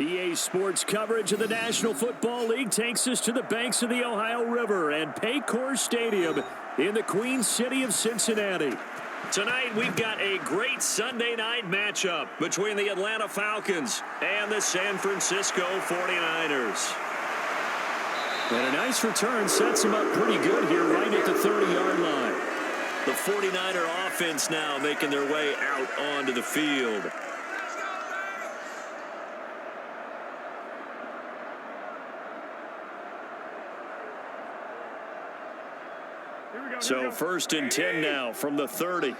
EA Sports coverage of the National Football League takes us to the banks of the Ohio River and Paycor Stadium in the Queen City of Cincinnati. Tonight, we've got a great Sunday night matchup between the Atlanta Falcons and the San Francisco 49ers. And a nice return sets them up pretty good here right at the 30-yard line. The 49er offense now making their way out onto the field. So first and 10 now from the 30.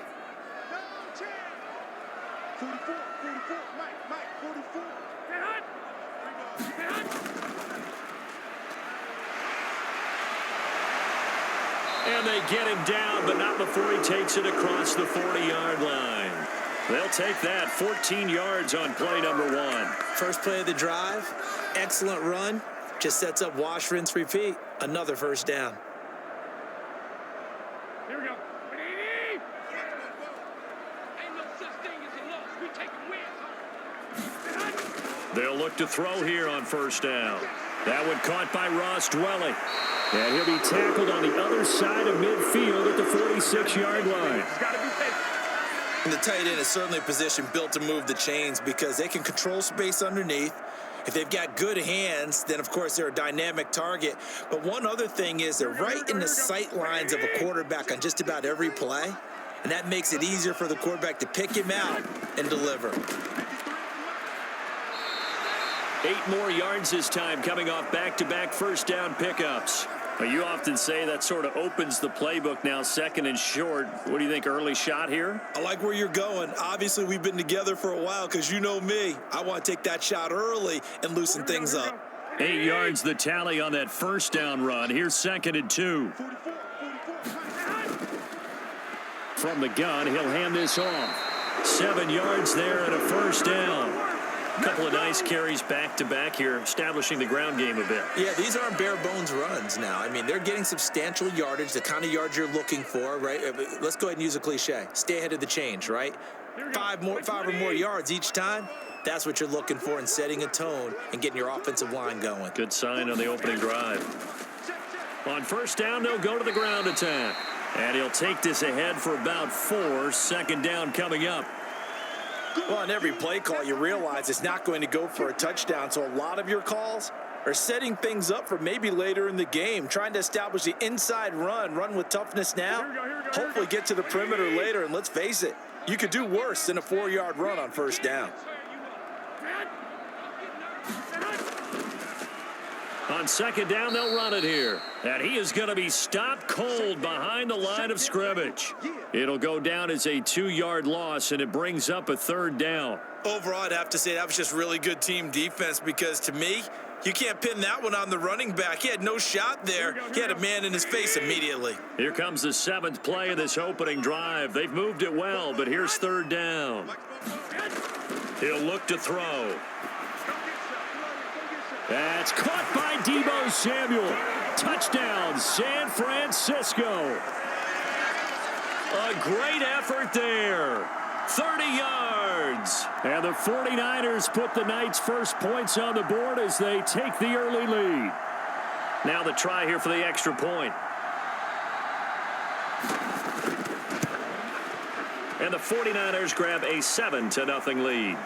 And they get him down, but not before he takes it across the 40-yard line. They'll take that 14 yards on play number 1. First play of the drive, excellent run. Just sets up wash, rinse, repeat. Another first down. Here we go. Ain't no such thing as a loss. We take wins. They'll look to throw here on first down. That one caught by Ross Dwelly. And he'll be tackled on the other side of midfield at the 46-yard line. And the tight end is certainly a position built to move the chains because they can control space underneath. If they've got good hands, then, of course, they're a dynamic target. But one other thing is they're right in the sight lines of a quarterback on just about every play. And that makes it easier for the quarterback to pick him out and deliver. 8 more yards this time coming off back-to-back first down pickups. You often say that sort of opens the playbook now, second and short. What do you think, early shot here? I like where you're going. Obviously, we've been together for a while because you know me. I want to take that shot early and loosen things up. 8 yards the tally on that first down run. Here's second and 2. From the gun, he'll hand this off. 7 yards there and a first down. A couple of nice carries back-to-back here, establishing the ground game a bit. Yeah, these aren't bare-bones runs now. I mean, they're getting substantial yardage, the kind of yards you're looking for, right? Let's go ahead and use a cliche. Stay ahead of the change, right? 5 or more yards each time. That's what you're looking for in setting a tone and getting your offensive line going. Good sign on the opening drive. On first down, they'll go to the ground attack. And he'll take this ahead for about 4. Second down coming up. Well, on every play call, you realize it's not going to go for a touchdown. So a lot of your calls are setting things up for maybe later in the game, trying to establish the inside run with toughness now, hopefully get to the perimeter later. And let's face it, you could do worse than a 4-yard run on first down. On second down, they'll run it here. And he is going to be stopped cold behind the line of scrimmage. It'll go down as a 2-yard loss, and it brings up a third down. Overall, I'd have to say that was just really good team defense because, to me, you can't pin that one on the running back. He had no shot there. He had a man in his face immediately. Here comes the 7th play of this opening drive. They've moved it well, but here's third down. He'll look to throw. That's caught by Deebo Samuel. Touchdown, San Francisco. A great effort there. 30 yards. And the 49ers put the night's first points on the board as they take the early lead. Now the try here for the extra point. And the 49ers grab a 7-0 lead.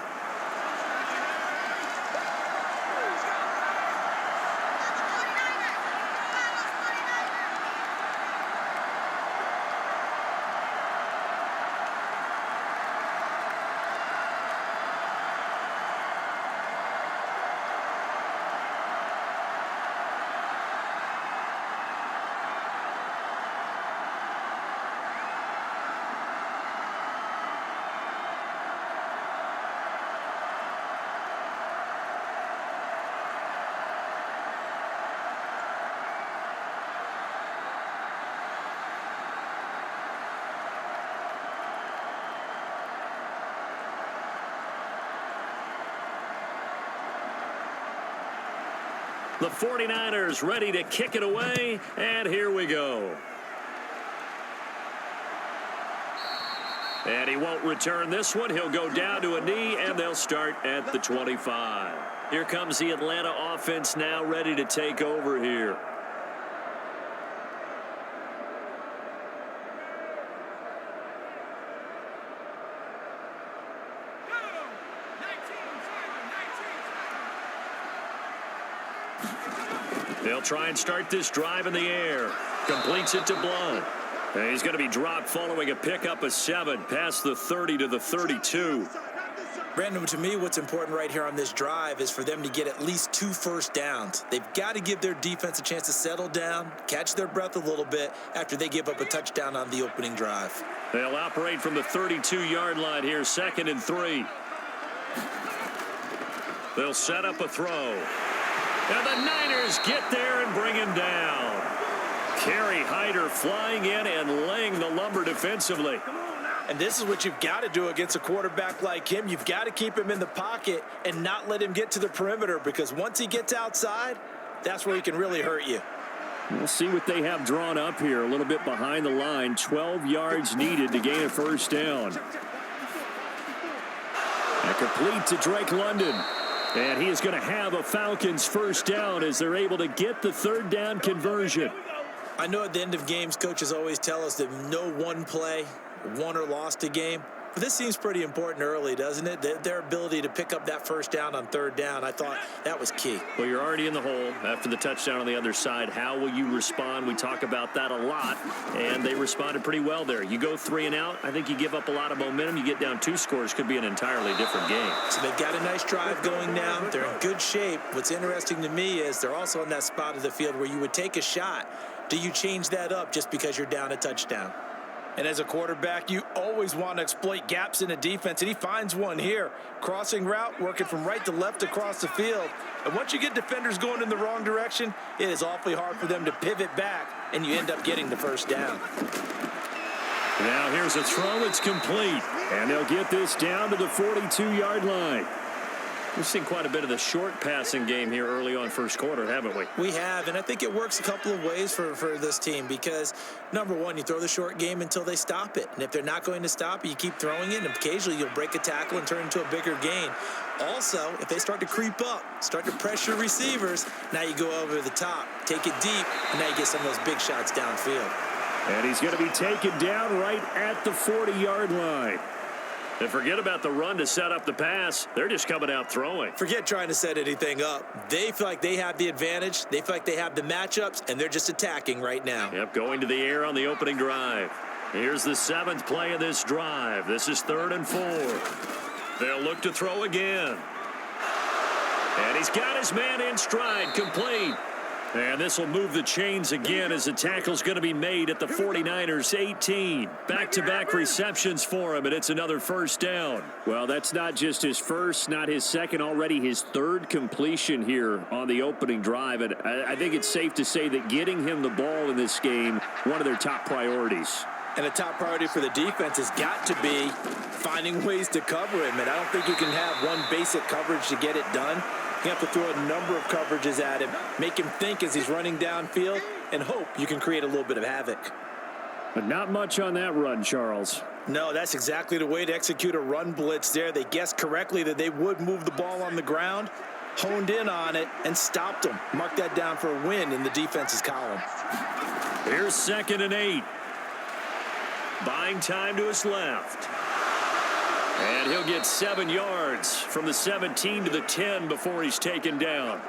The 49ers ready to kick it away, and here we go. And he won't return this one. He'll go down to a knee, and they'll start at the 25. Here comes the Atlanta offense now ready to take over here. They'll try and start this drive in the air. Completes it to Blunt. And he's going to be dropped following a pickup of 7 past the 30 to the 32. Brandon, to me, what's important right here on this drive is for them to get at least 2 first downs. They've got to give their defense a chance to settle down, catch their breath a little bit after they give up a touchdown on the opening drive. They'll operate from the 32-yard line here, 2nd and 3. They'll set up a throw. And the Niners get there and bring him down. Kerry Hyder flying in and laying the lumber defensively. And this is what you've got to do against a quarterback like him. You've got to keep him in the pocket and not let him get to the perimeter, because once he gets outside, that's where he can really hurt you. We'll see what they have drawn up here a little bit behind the line. 12 yards needed to gain a first down. And complete to Drake London. And he is going to have a Falcons first down as they're able to get the 3rd down conversion. I know at the end of games, coaches always tell us that no one play won or lost a game. But this seems pretty important early, doesn't it? Their ability to pick up that first down on 3rd down, I thought that was key. Well, you're already in the hole after the touchdown on the other side. How will you respond? We talk about that a lot, and they responded pretty well there. You go 3 and out, I think you give up a lot of momentum. You get down 2 scores, could be an entirely different game. So they've got a nice drive going now. They're in good shape. What's interesting to me is they're also in that spot of the field where you would take a shot. Do you change that up just because you're down a touchdown? And as a quarterback, you always want to exploit gaps in a defense, and he finds one here. Crossing route, working from right to left across the field. And once you get defenders going in the wrong direction, it is awfully hard for them to pivot back, and you end up getting the first down. Now here's a throw. It's complete. And they'll get this down to the 42-yard line. We've seen quite a bit of the short passing game here early on first quarter, haven't we? We have, and I think it works a couple of ways for this team because, number one, you throw the short game until they stop it. And if they're not going to stop it, you keep throwing it, and occasionally you'll break a tackle and turn it into a bigger gain. Also, if they start to creep up, start to pressure receivers, now you go over the top, take it deep, and now you get some of those big shots downfield. And he's going to be taken down right at the 40-yard line. And forget about the run to set up the pass. They're just coming out throwing. Forget trying to set anything up. They feel like they have the advantage. They feel like they have the matchups, and they're just attacking right now. Yep, going to the air on the opening drive. Here's the 7th play of this drive. This is 3rd and 4. They'll look to throw again. And he's got his man in stride, complete. And this will move the chains again as the tackle's going to be made at the 49ers 18. Back-to-back receptions for him, and it's another first down. Well, that's not just his first, not his second, already his 3rd completion here on the opening drive. And I think it's safe to say that getting him the ball in this game, one of their top priorities. And a top priority for the defense has got to be finding ways to cover him. And I don't think you can have one basic coverage to get it done. You have to throw a number of coverages at him, make him think as he's running downfield, and hope you can create a little bit of havoc. But not much on that run, Charles. No, that's exactly the way to execute a run blitz there. They guessed correctly that they would move the ball on the ground, honed in on it, and stopped them. Mark that down for a win in the defense's column. Here's 2nd and 8. Buying time to his left. And he'll get 7 yards from the 17 to the 10 before he's taken down.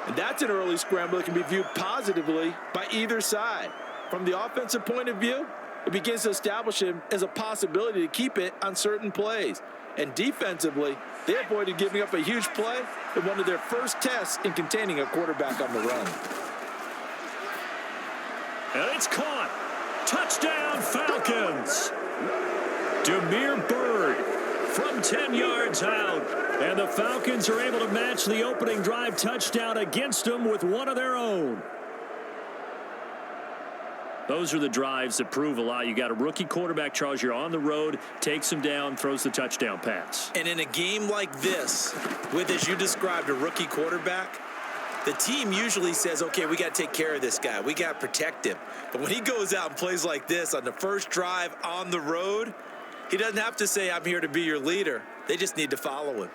And that's an early scramble that can be viewed positively by either side. From the offensive point of view, it begins to establish him as a possibility to keep it on certain plays. And defensively, they avoided giving up a huge play in one of their first tests in containing a quarterback on the run. And it's caught. Touchdown, Falcons. Demir Bird from 10 yards out. And the Falcons are able to match the opening drive touchdown against them with one of their own. Those are the drives that prove a lot. You got a rookie quarterback, Charles. You're on the road, takes him down, throws the touchdown pass. And in a game like this, with, as you described, a rookie quarterback, the team usually says, okay, we got to take care of this guy. We got to protect him. But when he goes out and plays like this on the first drive on the road, He doesn't have to say, I'm here to be your leader. They just need to follow him.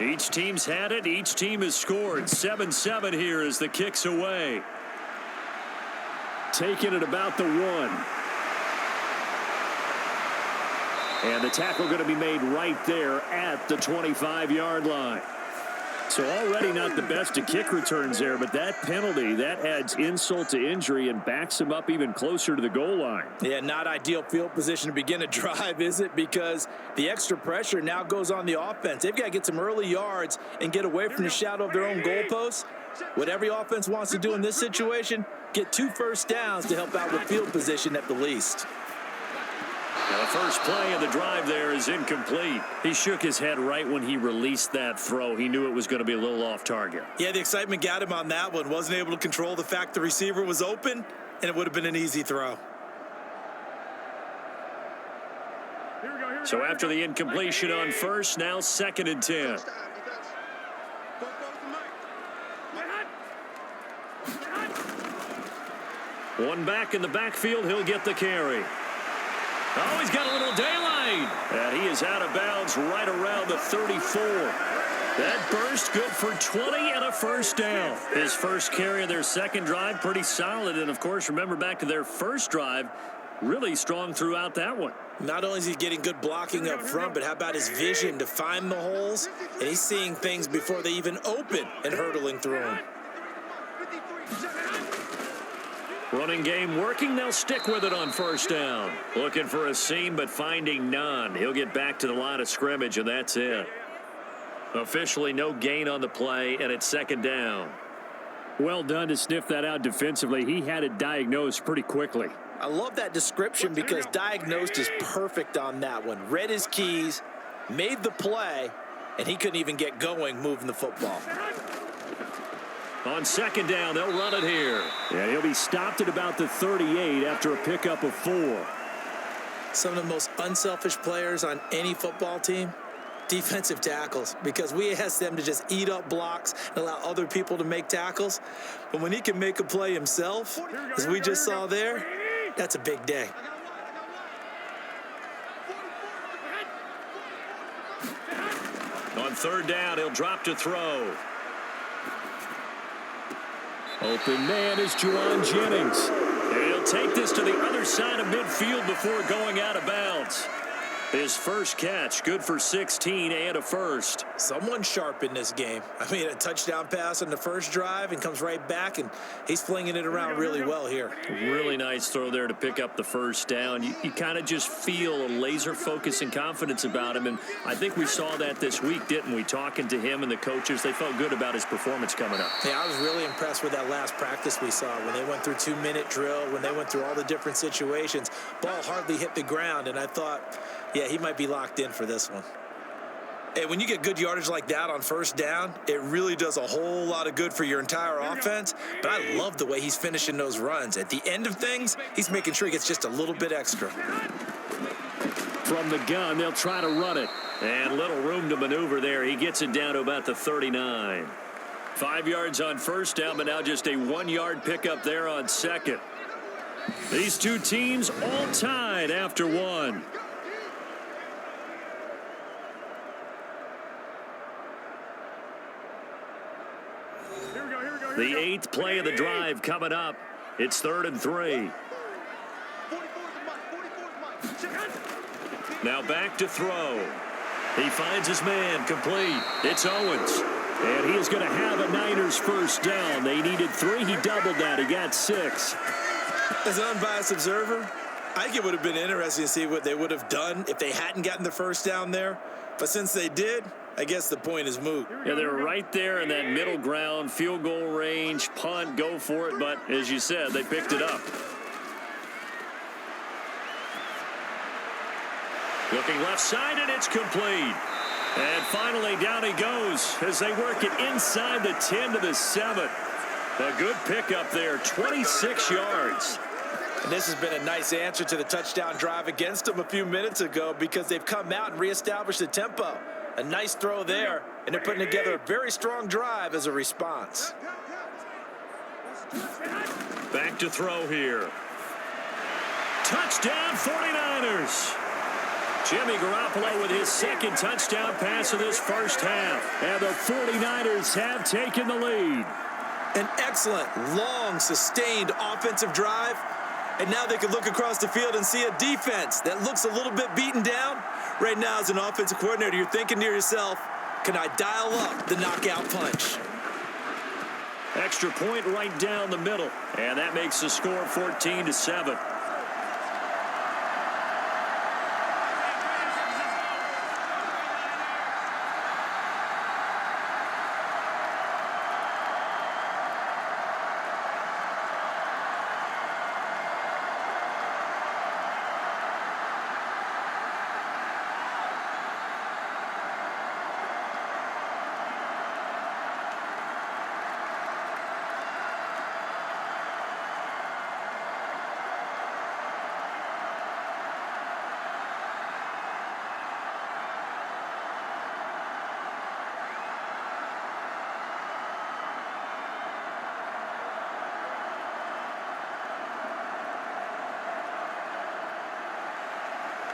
Each team's had it. Each team has scored. 7-7 here as the kick's away. Taking it about the 1. And the tackle going to be made right there at the 25-yard line. So already not the best of kick returns there, but that penalty, that adds insult to injury and backs him up even closer to the goal line. Yeah, not ideal field position to begin a drive, is it? Because the extra pressure now goes on the offense. They've got to get some early yards and get away from the shadow of their own goalposts. What every offense wants to do in this situation, get 2 first downs to help out with field position at the least. Now the first play of the drive there is incomplete. He shook his head right when he released that throw. He knew it was going to be a little off target. Yeah, the excitement got him on that one. Wasn't able to control the fact the receiver was open, and it would have been an easy throw. So after the incompletion on first, now 2nd and 10. One back in the backfield, he'll get the carry. Oh, he's got a little daylight. And he is out of bounds right around the 34. That burst good for 20 and a first down. His first carry of their second drive, pretty solid. And, of course, remember back to their first drive, really strong throughout that one. Not only is he getting good blocking up front, but how about his vision to find the holes? And he's seeing things before they even open and hurtling through them. Running game working. They'll stick with it on first down. Looking for a seam, but finding none. He'll get back to the line of scrimmage, and that's it. Officially no gain on the play, and it's 2nd down. Well done to sniff that out defensively. He had it diagnosed pretty quickly. I love that description because diagnosed is perfect on that one. Read his keys, made the play, and he couldn't even get going moving the football. On 2nd down, they'll run it here. Yeah, he'll be stopped at about the 38 after a pickup of 4. Some of the most unselfish players on any football team, defensive tackles, because we ask them to just eat up blocks and allow other people to make tackles. But when he can make a play himself, as we just saw there, that's a big day. On 3rd down, he'll drop to throw. Open man is Juwan Jennings. And he'll take this to the other side of midfield before going out of bounds. His first catch, good for 16 and a first. Someone sharp in this game. I mean, a touchdown pass on the first drive and comes right back, and he's flinging it around really well here. Really nice throw there to pick up the first down. You kind of just feel a laser focus and confidence about him, and I think we saw that this week, didn't we? Talking to him and the coaches, they felt good about his performance coming up. Yeah, I was really impressed with that last practice we saw when they went through 2-minute drill, when they went through all the different situations. Ball hardly hit the ground, and I thought, yeah, he might be locked in for this one. And when you get good yardage like that on first down, it really does a whole lot of good for your entire offense. But I love the way he's finishing those runs. At the end of things, he's making sure he gets just a little bit extra. From the gun, they'll try to run it. And little room to maneuver there. He gets it down to about the 39. 5 yards on first down, but now just a 1-yard pickup there on second. These two teams all tied after one. The 8th play of the drive coming up. It's 3rd and 3. Now back to throw. He finds his man complete. It's Owens. And he is going to have a Niners first down. They needed 3. He doubled that. He got 6. As an unbiased observer, I think it would have been interesting to see what they would have done if they hadn't gotten the first down there. But since they did, I guess the point is moot. Yeah, they're right there in that middle ground, field goal range, punt, go for it. But as you said, they picked it up. Looking left side, and it's complete. And finally, down he goes as they work it inside the 10 to the 7. A good pickup there, 26 yards. And this has been a nice answer to the touchdown drive against them a few minutes ago because they've come out and reestablished the tempo. A nice throw there, and they're putting together a very strong drive as a response. Back to throw here. Touchdown 49ers. Jimmy Garoppolo with his second touchdown pass of this first half. And the 49ers have taken the lead. An excellent, long, sustained offensive drive. And now they can look across the field and see a defense that looks a little bit beaten down. Right now, as an offensive coordinator, you're thinking to yourself, can I dial up the knockout punch? Extra point right down the middle. And that makes the score 14-7.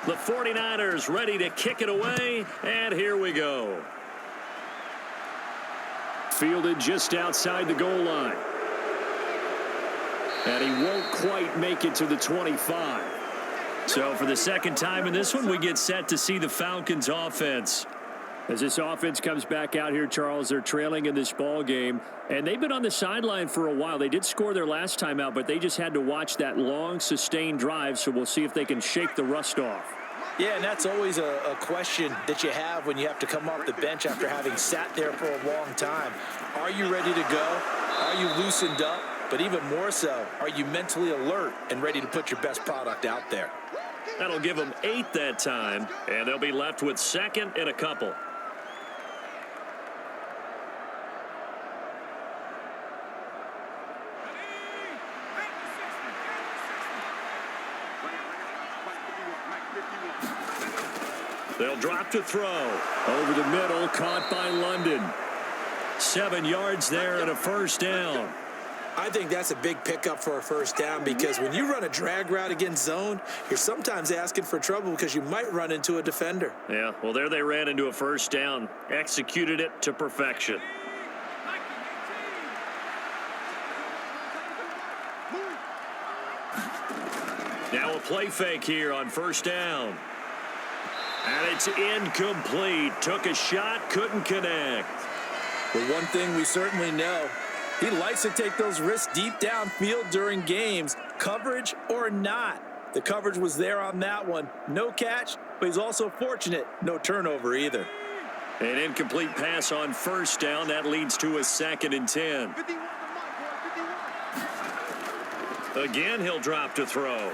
The 49ers ready to kick it away, and here we go. Fielded just outside the goal line. And he won't quite make it to the 25. So for the second time in this one, we get set to see the Falcons offense. As this offense comes back out here, Charles, they're trailing in this ball game, and they've been on the sideline for a while. They did score their last time out, but they just had to watch that long, sustained drive, so we'll see if they can shake the rust off. Yeah, and that's always a question that you have when you have to come off the bench after having sat there for a long time. Are you ready to go? Are you loosened up? But even more so, are you mentally alert and ready to put your best product out there? That'll give them 8 that time, and they'll be left with second and a couple. They'll drop to throw. Over the middle, caught by London. 7 yards there and a first down. I think that's a big pickup for a first down because when you run a drag route against zone, you're sometimes asking for trouble because you might run into a defender. Yeah, well, there they ran into a first down. Executed it to perfection. Now a play fake here on first down. And it's incomplete. Took a shot, couldn't connect. But one thing we certainly know, he likes to take those risks deep downfield during games, coverage or not. The coverage was there on that one. No catch, but he's also fortunate. No turnover either. An incomplete pass on first down. That leads to a 2nd and 10. Again, he'll drop to throw.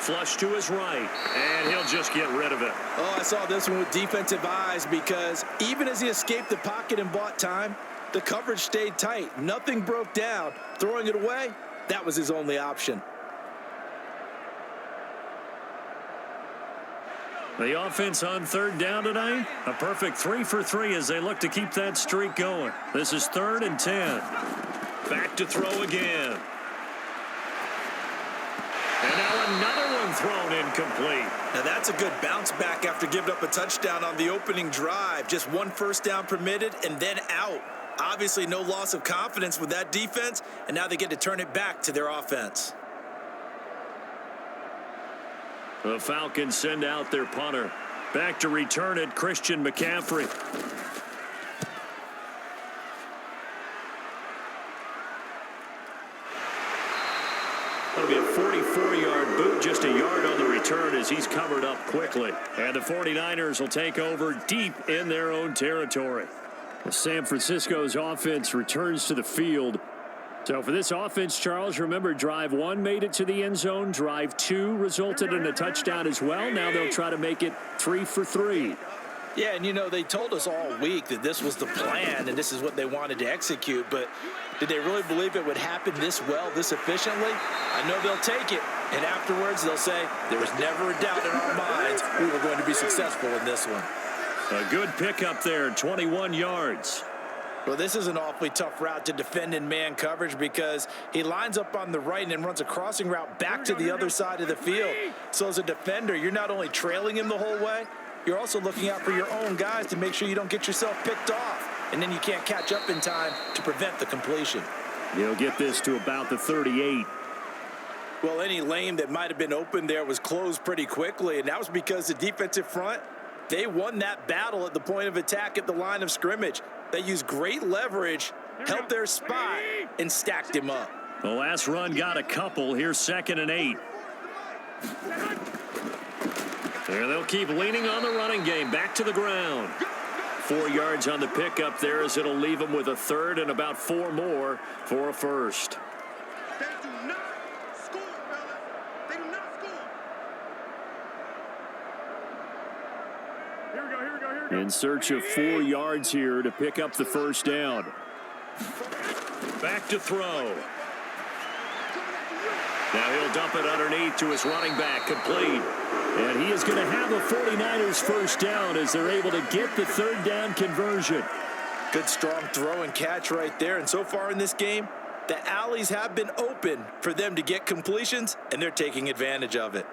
Flush to his right, and he'll just get rid of it. Oh, I saw this one with defensive eyes because even as he escaped the pocket and bought time, the coverage stayed tight. Nothing broke down. Throwing it away, that was his only option. The offense on third down tonight, a perfect 3 for 3 as they look to keep that streak going. This is 3rd and 10. Back to throw again. And now another one thrown incomplete. Now that's a good bounce back after giving up a touchdown on the opening drive. Just 1 first down permitted and then out. Obviously no loss of confidence with that defense, and now they get to turn it back to their offense. The Falcons send out their punter. Back to return it, Christian McCaffrey. That'll be a 44-yard boot, just a yard on the return as he's covered up quickly. And the 49ers will take over deep in their own territory. Well, San Francisco's offense returns to the field. So for this offense, Charles, remember, drive 1 made it to the end zone. Drive 2 resulted in a touchdown as well. Now they'll try to make it 3 for 3. Yeah, and, you know, they told us all week that this was the plan and this is what they wanted to execute. But did they really believe it would happen this well, this efficiently? I know they'll take it. And afterwards, they'll say, there was never a doubt in our minds we were going to be successful in this one. A good pickup there, 21 yards. Well, this is an awfully tough route to defend in man coverage because he lines up on the right and then runs a crossing route back to the other side of the field. So as a defender, you're not only trailing him the whole way, you're also looking out for your own guys to make sure you don't get yourself picked off. And then you can't catch up in time to prevent the completion. He'll get this to about the 38. Well, any lane that might have been open there was closed pretty quickly, and that was because the defensive front, they won that battle at the point of attack at the line of scrimmage. They used great leverage, held their spot, and stacked him up. The last run got a couple. Here's 2nd and 8. There they'll keep leaning on the running game. Back to the ground. 4 yards on the pickup there as it'll leave them with a 3rd and about 4 more for a 1st. They do not score, fellas. They do not score. Here we go. In search of 4 yards here to pick up the 1st down. Back to throw. Now he'll dump it underneath to his running back, complete. And he is going to have a 49ers 1st down as they're able to get the 3rd down conversion. Good strong throw and catch right there. And so far in this game, the alleys have been open for them to get completions, and they're taking advantage of it.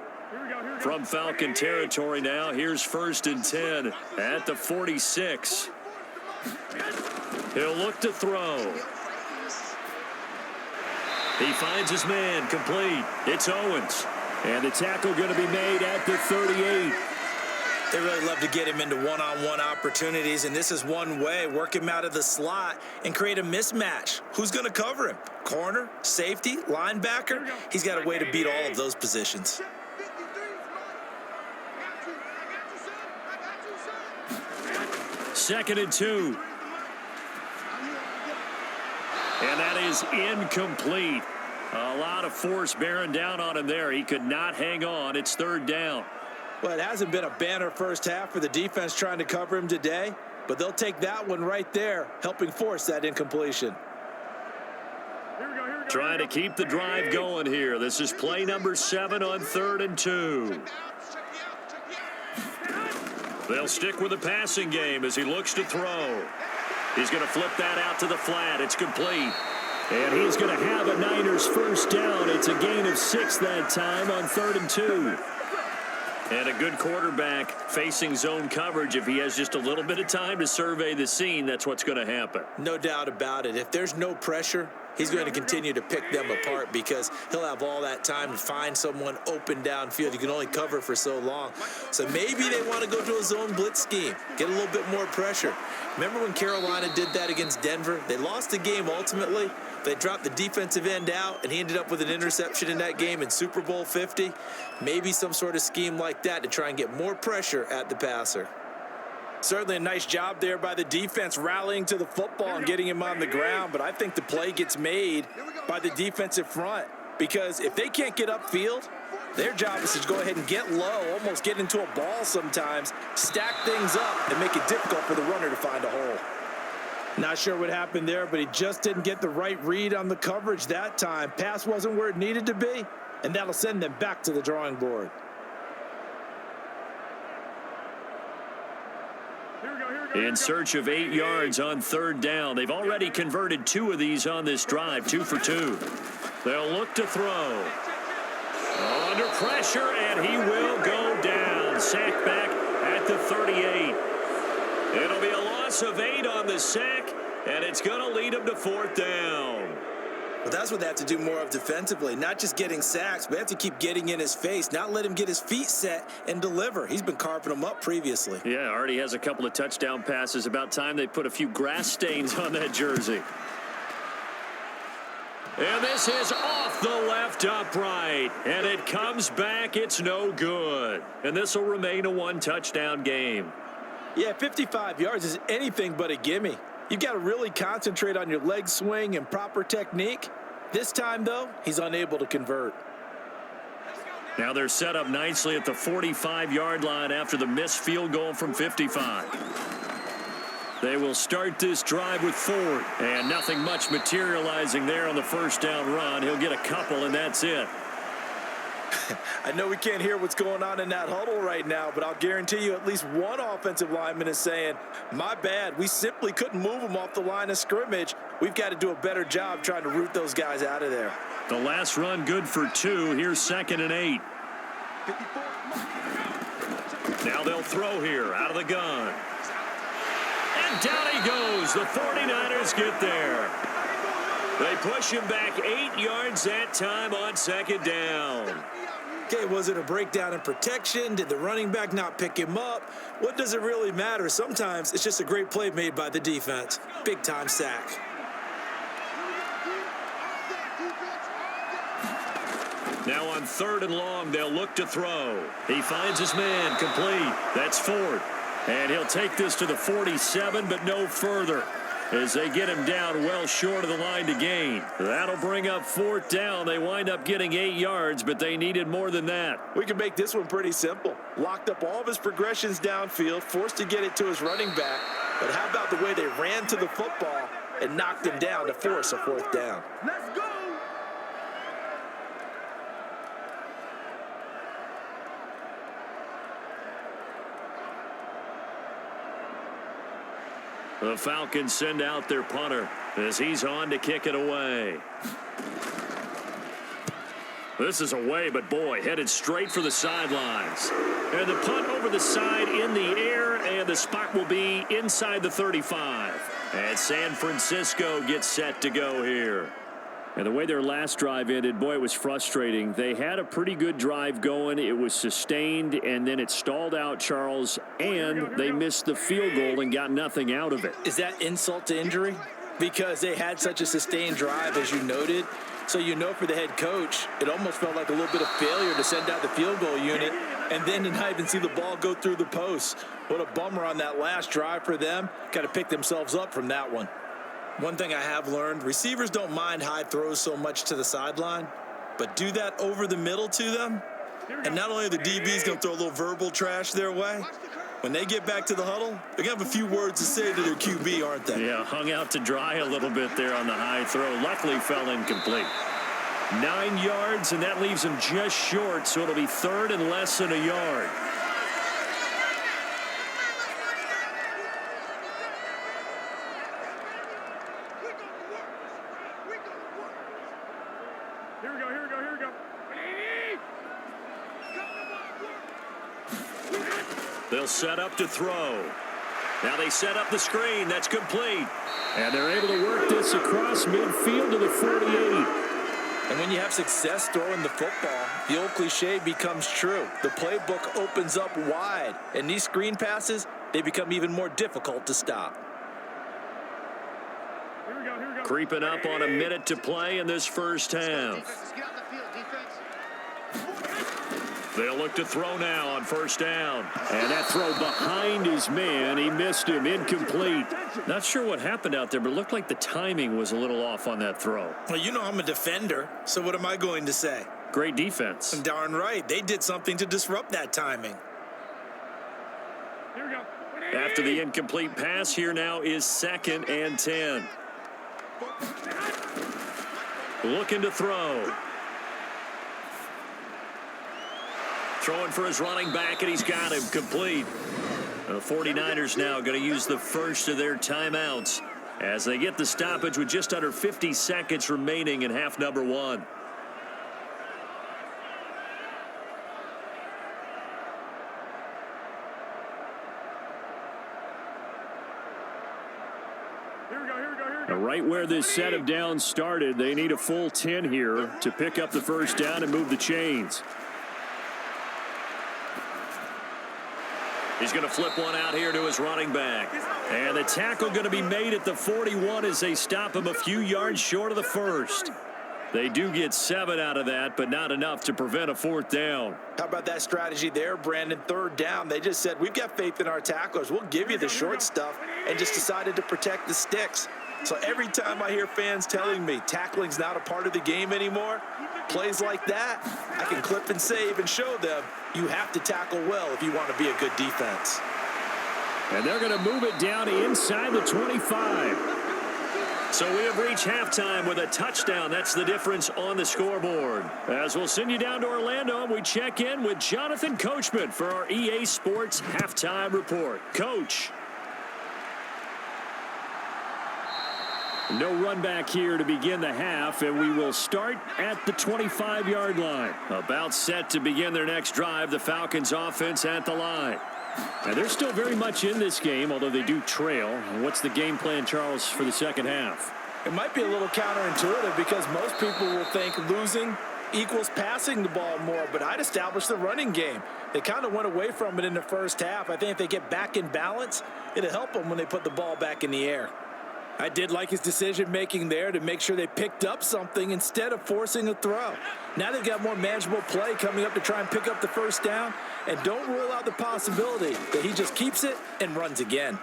From Falcon territory now, here's 1st and 10 at the 46. He'll look to throw. He finds his man, complete. It's Owens. And the tackle going to be made at the 38. They really love to get him into one-on-one opportunities, and this is one way. Work him out of the slot and create a mismatch. Who's going to cover him? Corner, safety, linebacker? He's got a way to beat all of those positions. 2nd and 2. And that is incomplete. A lot of force bearing down on him there. He could not hang on. It's 3rd down. Well, it hasn't been a banner first half for the defense trying to cover him today, but they'll take that one right there, helping force that incompletion. Trying to keep the drive going here. This is play number 7 on 3rd and 2. They'll stick with the passing game as he looks to throw. He's going to flip that out to the flat. It's complete. And he's going to have a Niners 1st down. It's a gain of 6 that time on 3rd and 2. And a good quarterback facing zone coverage. If he has just a little bit of time to survey the scene, that's what's going to happen. No doubt about it. If there's no pressure, he's going to continue to pick them apart because he'll have all that time to find someone open downfield. You can only cover for so long. So maybe they want to go to a zone blitz scheme, get a little bit more pressure. Remember when Carolina did that against Denver? They lost the game ultimately. They dropped the defensive end out, and he ended up with an interception in that game in Super Bowl 50. Maybe some sort of scheme like that to try and get more pressure at the passer. Certainly a nice job there by the defense rallying to the football and getting him on the ground, but I think the play gets made by the defensive front because if they can't get upfield, their job is to go ahead and get low, almost get into a ball sometimes, stack things up, and make it difficult for the runner to find a hole. Not sure what happened there, but he just didn't get the right read on the coverage that time. Pass wasn't where it needed to be, and that'll send them back to the drawing board. In search of 8 yards on 3rd down. They've already converted 2 of these on this drive, 2 for 2. They'll look to throw. Under pressure, and he will go down. Sack back at the 38. It'll be a loss of 8 on the sack, and it's going to lead him to 4th down. But that's what they have to do more of defensively, not just getting sacks, but they have to keep getting in his face, not let him get his feet set and deliver. He's been carving them up previously. Yeah, already has a couple of touchdown passes. About time they put a few grass stains on that jersey. And this is off the left upright. And it comes back. It's no good. And this will remain a one-touchdown game. Yeah, 55 yards is anything but a gimme. You've got to really concentrate on your leg swing and proper technique. This time, though, he's unable to convert. Now they're set up nicely at the 45-yard line after the missed field goal from 55. They will start this drive with Ford, and nothing much materializing there on the first down run. He'll get a couple, and that's it. I know we can't hear what's going on in that huddle right now, but I'll guarantee you at least one offensive lineman is saying, my bad, we simply couldn't move them off the line of scrimmage. We've got to do a better job trying to root those guys out of there. The last run good for 2. Here's 2nd and 8. Now they'll throw here out of the gun. And down he goes. The 49ers get there. They push him back 8 yards that time on 2nd down. Okay, was it a breakdown in protection? Did the running back not pick him up? What does it really matter? Sometimes it's just a great play made by the defense. Big-time sack. Now on 3rd and long, they'll look to throw. He finds his man, complete. That's Ford. And he'll take this to the 47, but no further, as they get him down well short of the line to gain. That'll bring up 4th down. They wind up getting 8 yards, but they needed more than that. We can make this one pretty simple. Locked up all of his progressions downfield, forced to get it to his running back. But how about the way they ran to the football and knocked him down to force a 4th down? Let's go. The Falcons send out their punter as he's on to kick it away. This is away, but boy, headed straight for the sidelines. And the punt over the side in the air, and the spot will be inside the 35. And San Francisco gets set to go here. And the way their last drive ended, boy, it was frustrating. They had a pretty good drive going. It was sustained, and then it stalled out, Charles, and they missed the field goal and got nothing out of it. Is that insult to injury? Because they had such a sustained drive, as you noted. So you know for the head coach, it almost felt like a little bit of failure to send out the field goal unit and then to not even see the ball go through the post. What a bummer on that last drive for them. Got to pick themselves up from that one. One thing I have learned, receivers don't mind high throws so much to the sideline, but do that over the middle to them, and not only are the DBs going to throw a little verbal trash their way, when they get back to the huddle, they're going to have a few words to say to their QB, aren't they? Yeah, hung out to dry a little bit there on the high throw. Luckily fell incomplete. 9 yards, and that leaves him just short, so it'll be 3rd and less than a yard. They'll set up to throw. Now they set up the screen. That's complete. And they're able to work this across midfield to the 48. And when you have success throwing the football, the old cliche becomes true. The playbook opens up wide. And these screen passes, they become even more difficult to stop. Here we go. Creeping up on a minute to play in this first half. Get out the field, defense. They'll look to throw now on 1st down. And that throw behind his man. He missed him. Incomplete. Not sure what happened out there, but it looked like the timing was a little off on that throw. Well, you know I'm a defender, so what am I going to say? Great defense. Darn right. They did something to disrupt that timing. Here we go. After the incomplete pass, here now is 2nd and 10. Looking to throw. Throwing for his running back, and he's got him complete. The 49ers now going to use the first of their timeouts as they get the stoppage with just under 50 seconds remaining in half number 1. Right where this set of downs started, they need a full 10 here to pick up the first down and move the chains. He's going to flip one out here to his running back. And the tackle going to be made at the 41 as they stop him a few yards short of the first. They do get 7 out of that, but not enough to prevent a 4th down. How about that strategy there, Brandon? 3rd down. They just said, we've got faith in our tacklers. We'll give you the short stuff, and just decided to protect the sticks. So every time I hear fans telling me tackling's not a part of the game anymore, plays like that, I can clip and save and show them you have to tackle well if you want to be a good defense. And they're going to move it down inside the 25. So we have reached halftime with a touchdown. That's the difference on the scoreboard. As we'll send you down to Orlando, we check in with Jonathan Coachman for our EA Sports Halftime Report. Coach. No run back here to begin the half, and we will start at the 25-yard line. About set to begin their next drive, the Falcons offense at the line. And they're still very much in this game, although they do trail. What's the game plan, Charles, for the second half? It might be a little counterintuitive because most people will think losing equals passing the ball more, but I'd establish the running game. They kind of went away from it in the first half. I think if they get back in balance, it'll help them when they put the ball back in the air. I did like his decision-making there to make sure they picked up something instead of forcing a throw. Now they've got more manageable play coming up to try and pick up the first down, and don't rule out the possibility that he just keeps it and runs again.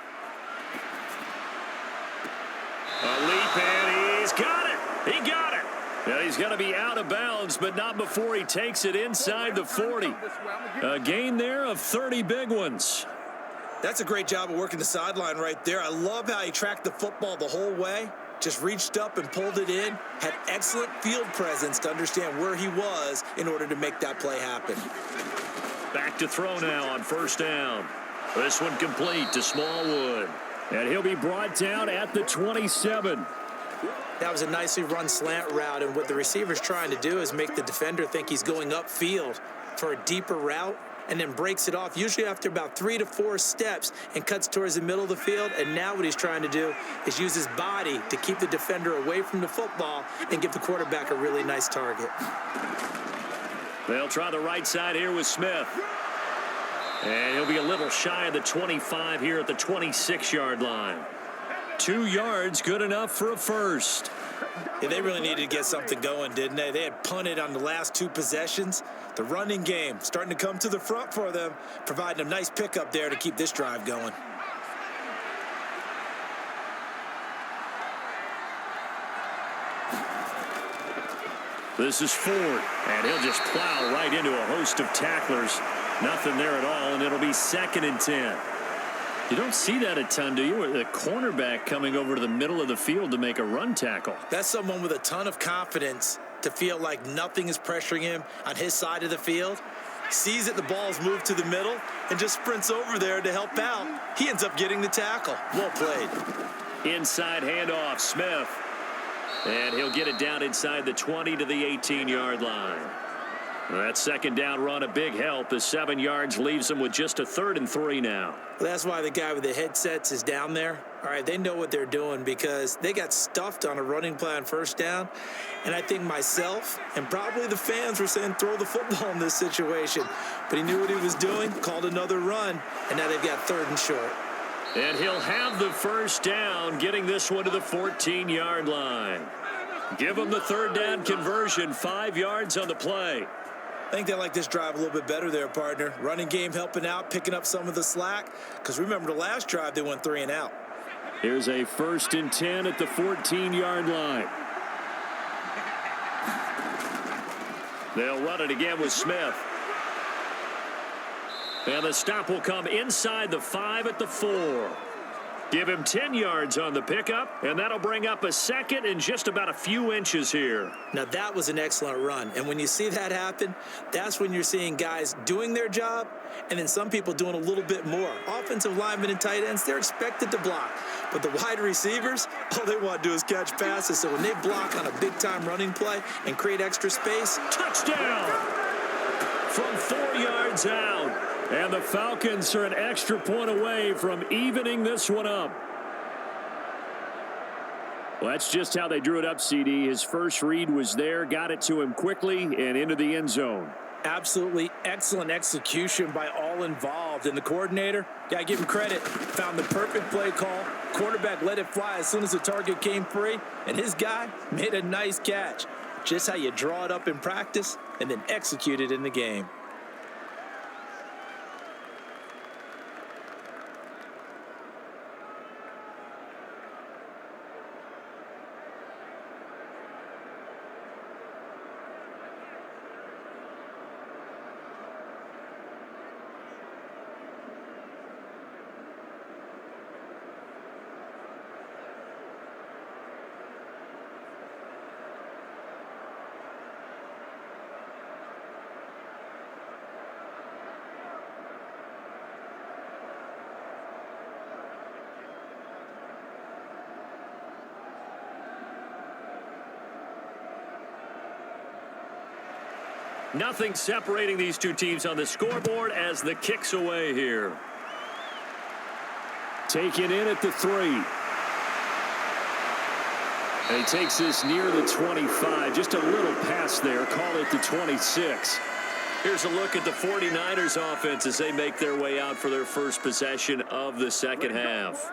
A leap, and he's got it. He got it. Now he's going to be out of bounds, but not before he takes it inside the 40. A gain there of 30 big ones. That's a great job of working the sideline right there. I love how he tracked the football the whole way. Just reached up and pulled it in. Had excellent field presence to understand where he was in order to make that play happen. Back to throw now on first down. This one complete to Smallwood. And he'll be brought down at the 27. That was a nicely run slant route, and what the receiver's trying to do is make the defender think he's going upfield for a deeper route, and then breaks it off, usually after about 3 to 4 steps, and cuts towards the middle of the field. And now what he's trying to do is use his body to keep the defender away from the football and give the quarterback a really nice target. They'll try the right side here with Smith. And he'll be a little shy of the 25 here at the 26-yard line. 2 yards, good enough for a first. Yeah, they really needed to get something going, didn't they? They had punted on the last 2 possessions. The running game starting to come to the front for them, providing a nice pickup there to keep this drive going. This is Ford, and he'll just plow right into a host of tacklers. Nothing there at all, and it'll be 2nd and 10. You don't see that a ton, do you? With a cornerback coming over to the middle of the field to make a run tackle. That's someone with a ton of confidence to feel like nothing is pressuring him on his side of the field. Sees that the ball's moved to the middle and just sprints over there to help out. He ends up getting the tackle. Well played. Inside handoff, Smith. And he'll get it down inside the 20 to the 18-yard line. That second down run, a big help as 7 yards leaves them with just a 3rd and 3 now. Well, that's why the guy with the headsets is down there. All right, they know what they're doing because they got stuffed on a running play on first down. And I think myself and probably the fans were saying throw the football in this situation. But he knew what he was doing, called another run, and now they've got 3rd and short. And he'll have the first down, getting this one to the 14-yard line. Give them the 3rd down conversion, 5 yards on the play. I think they like this drive a little bit better there, partner. Running game helping out, picking up some of the slack. Because remember the last drive, they went 3 and out. Here's a 1st and 10 at the 14-yard line. They'll run it again with Smith. And the stop will come inside the 5 at the 4. Give him 10 yards on the pickup, and that'll bring up a 2nd and just about a few inches here. Now, that was an excellent run. And when you see that happen, that's when you're seeing guys doing their job and then some people doing a little bit more. Offensive linemen and tight ends, they're expected to block. But the wide receivers, all they want to do is catch passes. So when they block on a big-time running play and create extra space. Touchdown! From 4 yards out. And the Falcons are an extra point away from evening this one up. Well, that's just how they drew it up, CD. His first read was there, got it to him quickly, and into the end zone. Absolutely excellent execution by all involved. And the coordinator, gotta give him credit, found the perfect play call. Quarterback let it fly as soon as the target came free, and his guy made a nice catch. just how you draw it up in practice and then execute it in the game. Nothing separating these two teams on the scoreboard as the kick's away here. Taken in at the 3. And he takes this near the 25. Just a little pass there. Call it the 26. Here's a look at the 49ers offense as they make their way out for their first possession of the second half.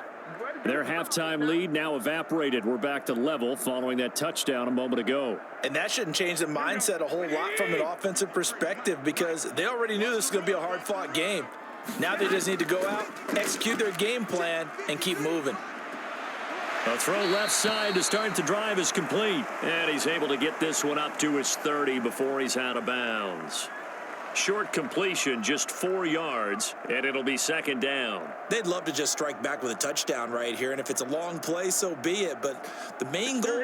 Their halftime lead now evaporated. We're back to level following that touchdown a moment ago. And that shouldn't change the mindset a whole lot from an offensive perspective because they already knew this was going to be a hard-fought game. Now they just need to go out, execute their game plan, and keep moving. A throw left side to start the drive is complete. And he's able to get this one up to his 30 before he's out of bounds. Short completion, just 4 yards, and it'll be second down. They'd love to just strike back with a touchdown right here, and if it's a long play, so be it. But the main goal,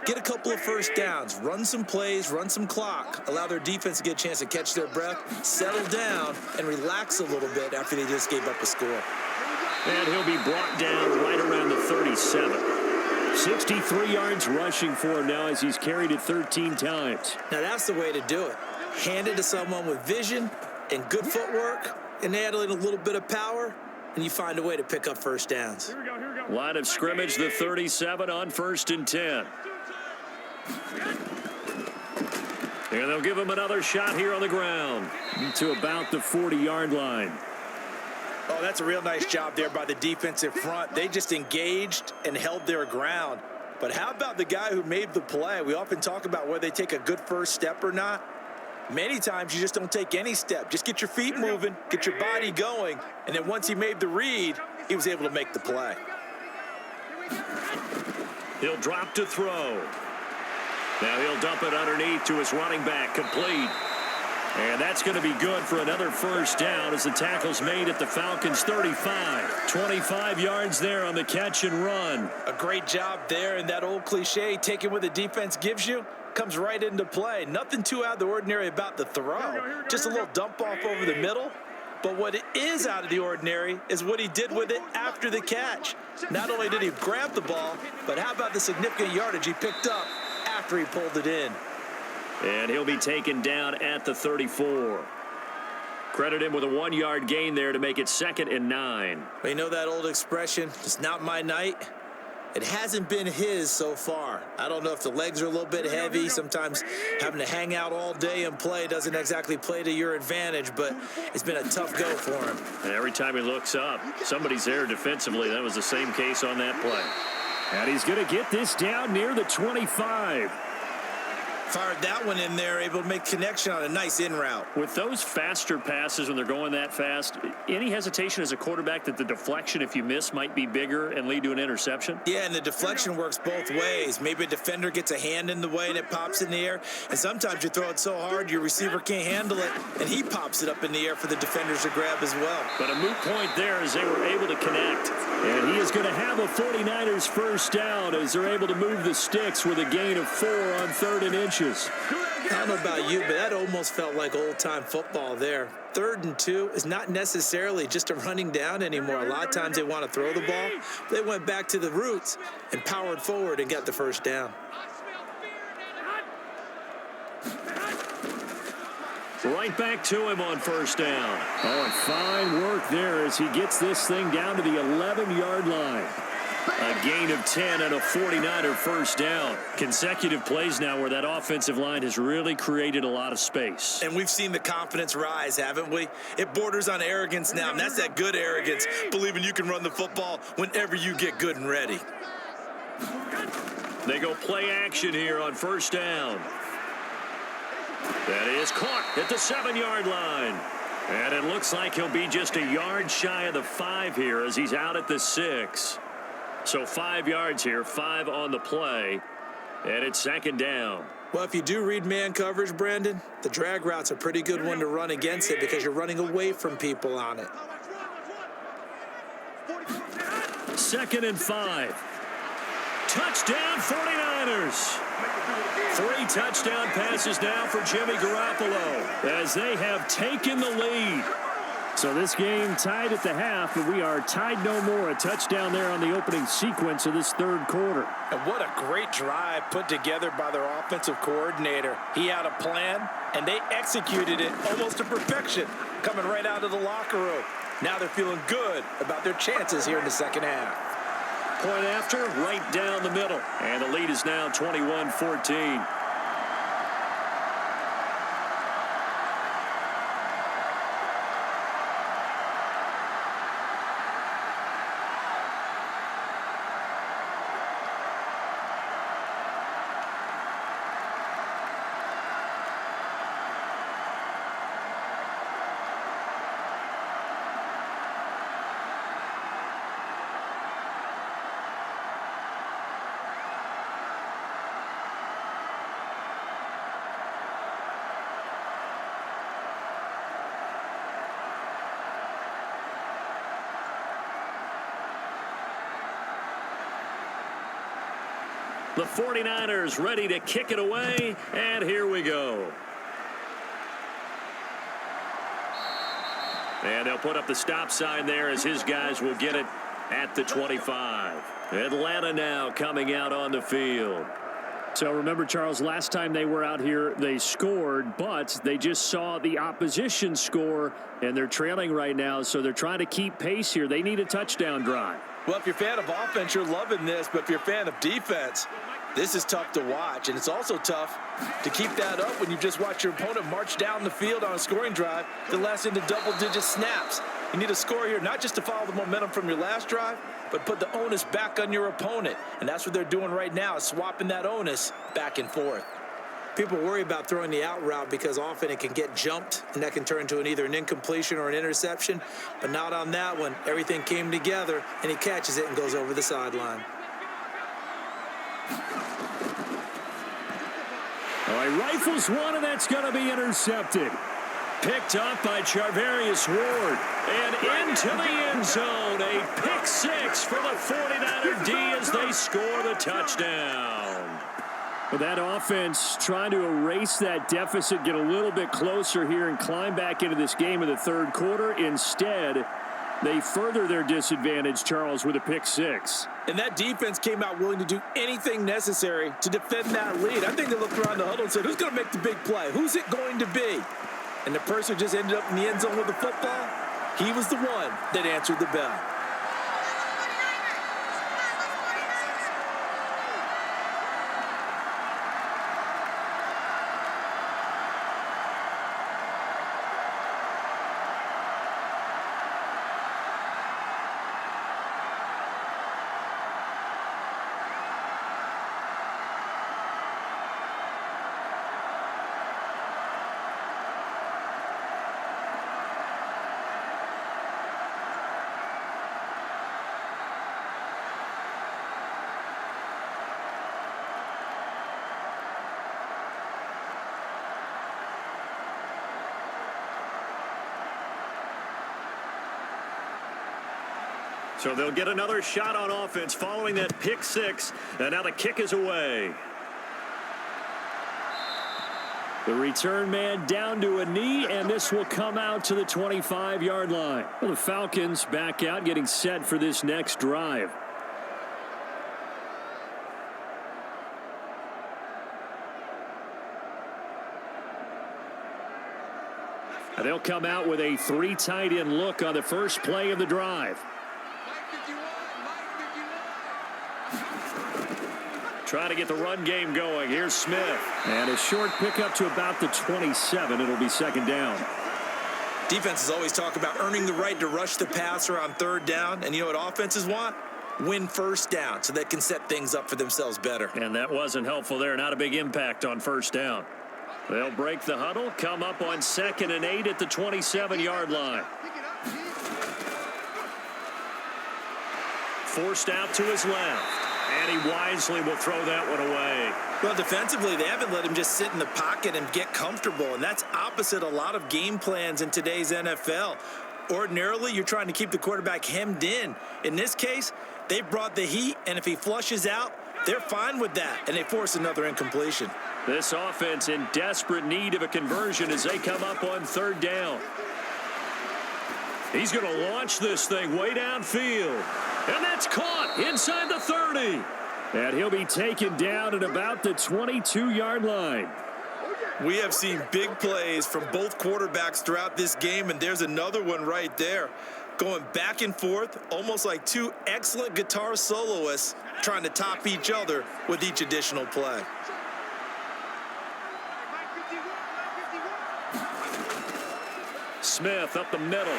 get a couple of first downs, run some plays, run some clock, allow their defense to get a chance to catch their breath, settle down, and relax a little bit after they just gave up a score. And he'll be brought down right around the 37. 63 yards rushing for him now as he's carried it 13 times. Now that's the way to do it. Hand it to someone with vision and good footwork and add in a little bit of power, and you find a way to pick up first downs. Line of scrimmage, the 37 on 1st and 10. And they'll give him another shot here on the ground to about the 40-yard line. Oh, that's a real nice job there by the defensive front. They just engaged and held their ground. But how about the guy who made the play? We often talk about whether they take a good first step or not. Many times you just don't take any step. Just get your feet moving, get your body going, and then once he made the read, he was able to make the play. He'll drop to throw. Now he'll dump it underneath to his running back, complete. And that's going to be good for another first down as the tackle's made at the Falcons' 35. 25 yards there on the catch and run. A great job there, and that old cliche, taking what the defense gives you, comes right into play. Nothing too out of the ordinary about the throw. Just a little dump off over the middle. But what it is out of the ordinary is what he did with it after the catch. Not only did he grab the ball, but how about the significant yardage he picked up after he pulled it in. And he'll be taken down at the 34. Credit him with a 1-yard gain there to make it 2nd and 9. Well, you know that old expression, it's not my night. It hasn't been his so far. I don't know if the legs are a little bit heavy. Sometimes having to hang out all day and play doesn't exactly play to your advantage, but it's been a tough go for him. And every time he looks up, somebody's there defensively. That was the same case on that play. And he's going to get this down near the 25. Fired that one in there, able to make connection on a nice in route. With those faster passes when they're going that fast, any hesitation as a quarterback that the deflection, if you miss, might be bigger and lead to an interception? Yeah, and the deflection works both ways. Maybe a defender gets a hand in the way and it pops in the air, and sometimes you throw it so hard your receiver can't handle it, and he pops it up in the air for the defenders to grab as well. But a moot point there as they were able to connect. And he is going to have a 49ers first down as they're able to move the sticks with a gain of 4 on 3rd and inches. I don't know about you, but that almost felt like old-time football there. 3rd and 2 is not necessarily just a running down anymore. A lot of times they want to throw the ball. They went back to the roots and powered forward and got the first down. Right back to him on first down. Oh, and fine work there as he gets this thing down to the 11-yard line. A gain of 10 and a 49er first down. Consecutive plays now where that offensive line has really created a lot of space. And we've seen the confidence rise, haven't we? It borders on arrogance now, and that's that good arrogance, believing you can run the football whenever you get good and ready. They go play action here on first down. That is caught at the 7-yard line. And it looks like he'll be just a yard shy of the 5 here as he's out at the 6. So 5 yards here, 5 on the play. And it's second down. Well, if you do read man coverage, Brandon, the drag route's a pretty good one to run against it because you're running away from people on it. 2nd and 5. Touchdown 49ers. 3 touchdown passes now for Jimmy Garoppolo as they have taken the lead. So this game tied at the half, but we are tied no more. A touchdown there on the opening sequence of this third quarter. And what a great drive put together by their offensive coordinator. He had a plan, and they executed it almost to perfection, coming right out of the locker room. Now they're feeling good about their chances here in the second half. Point after, right down the middle. And the lead is now 21-14. The 49ers ready to kick it away, and here we go. And they'll put up the stop sign there as his guys will get it at the 25. Atlanta now coming out on the field. So remember, Charles, last time they were out here, they scored, but they just saw the opposition score, and they're trailing right now, so they're trying to keep pace here. They need a touchdown drive. Well, if you're a fan of offense, you're loving this, but if you're a fan of defense, this is tough to watch, and it's also tough to keep that up when you just watch your opponent march down the field on a scoring drive that lasts into double-digit snaps. You need a score here, not just to follow the momentum from your last drive, but put the onus back on your opponent, and that's what they're doing right now, is swapping that onus back and forth. People worry about throwing the out route because often it can get jumped, and that can turn into either an incompletion or an interception, but not on that one. Everything came together, and he catches it and goes over the sideline. All right, rifles one, and that's going to be intercepted. Picked up by Charvarius Ward. And into the end zone. A pick 6 for the 49er D as they score the touchdown. Well, that offense trying to erase that deficit, get a little bit closer here and climb back into this game in the third quarter. Instead, they further their disadvantage, Charles, with a pick 6. And that defense came out willing to do anything necessary to defend that lead. I think they looked around the huddle and said, who's going to make the big play? Who's it going to be? And the person who just ended up in the end zone with the football, he was the one that answered the bell. So they'll get another shot on offense following that pick 6. And now the kick is away. The return man down to a knee, and this will come out to the 25-yard line. Well, the Falcons back out, getting set for this next drive. And they'll come out with a 3 tight end look on the first play of the drive. Trying to get the run game going. Here's Smith. And a short pickup to about the 27. It'll be second down. Defenses always talk about earning the right to rush the passer on third down. And you know what offenses want? win first down so they can set things up for themselves better. And that wasn't helpful there. Not a big impact on first down. They'll break the huddle, come up on 2nd and 8 at the 27-yard line. Forced out to his left. And he wisely will throw that one away. Well, defensively, they haven't let him just sit in the pocket and get comfortable, and that's opposite a lot of game plans in today's NFL. Ordinarily, you're trying to keep the quarterback hemmed in. In this case, they brought the heat, and if he flushes out, they're fine with that, and they force another incompletion. This offense in desperate need of a conversion as they come up on 3rd down. He's going to launch this thing way downfield. And that's caught inside the 30. And he'll be taken down at about the 22-yard line. We have seen big plays from both quarterbacks throughout this game, and there's another one right there. Going back and forth, almost like two excellent guitar soloists trying to top each other with each additional play. Smith up the middle.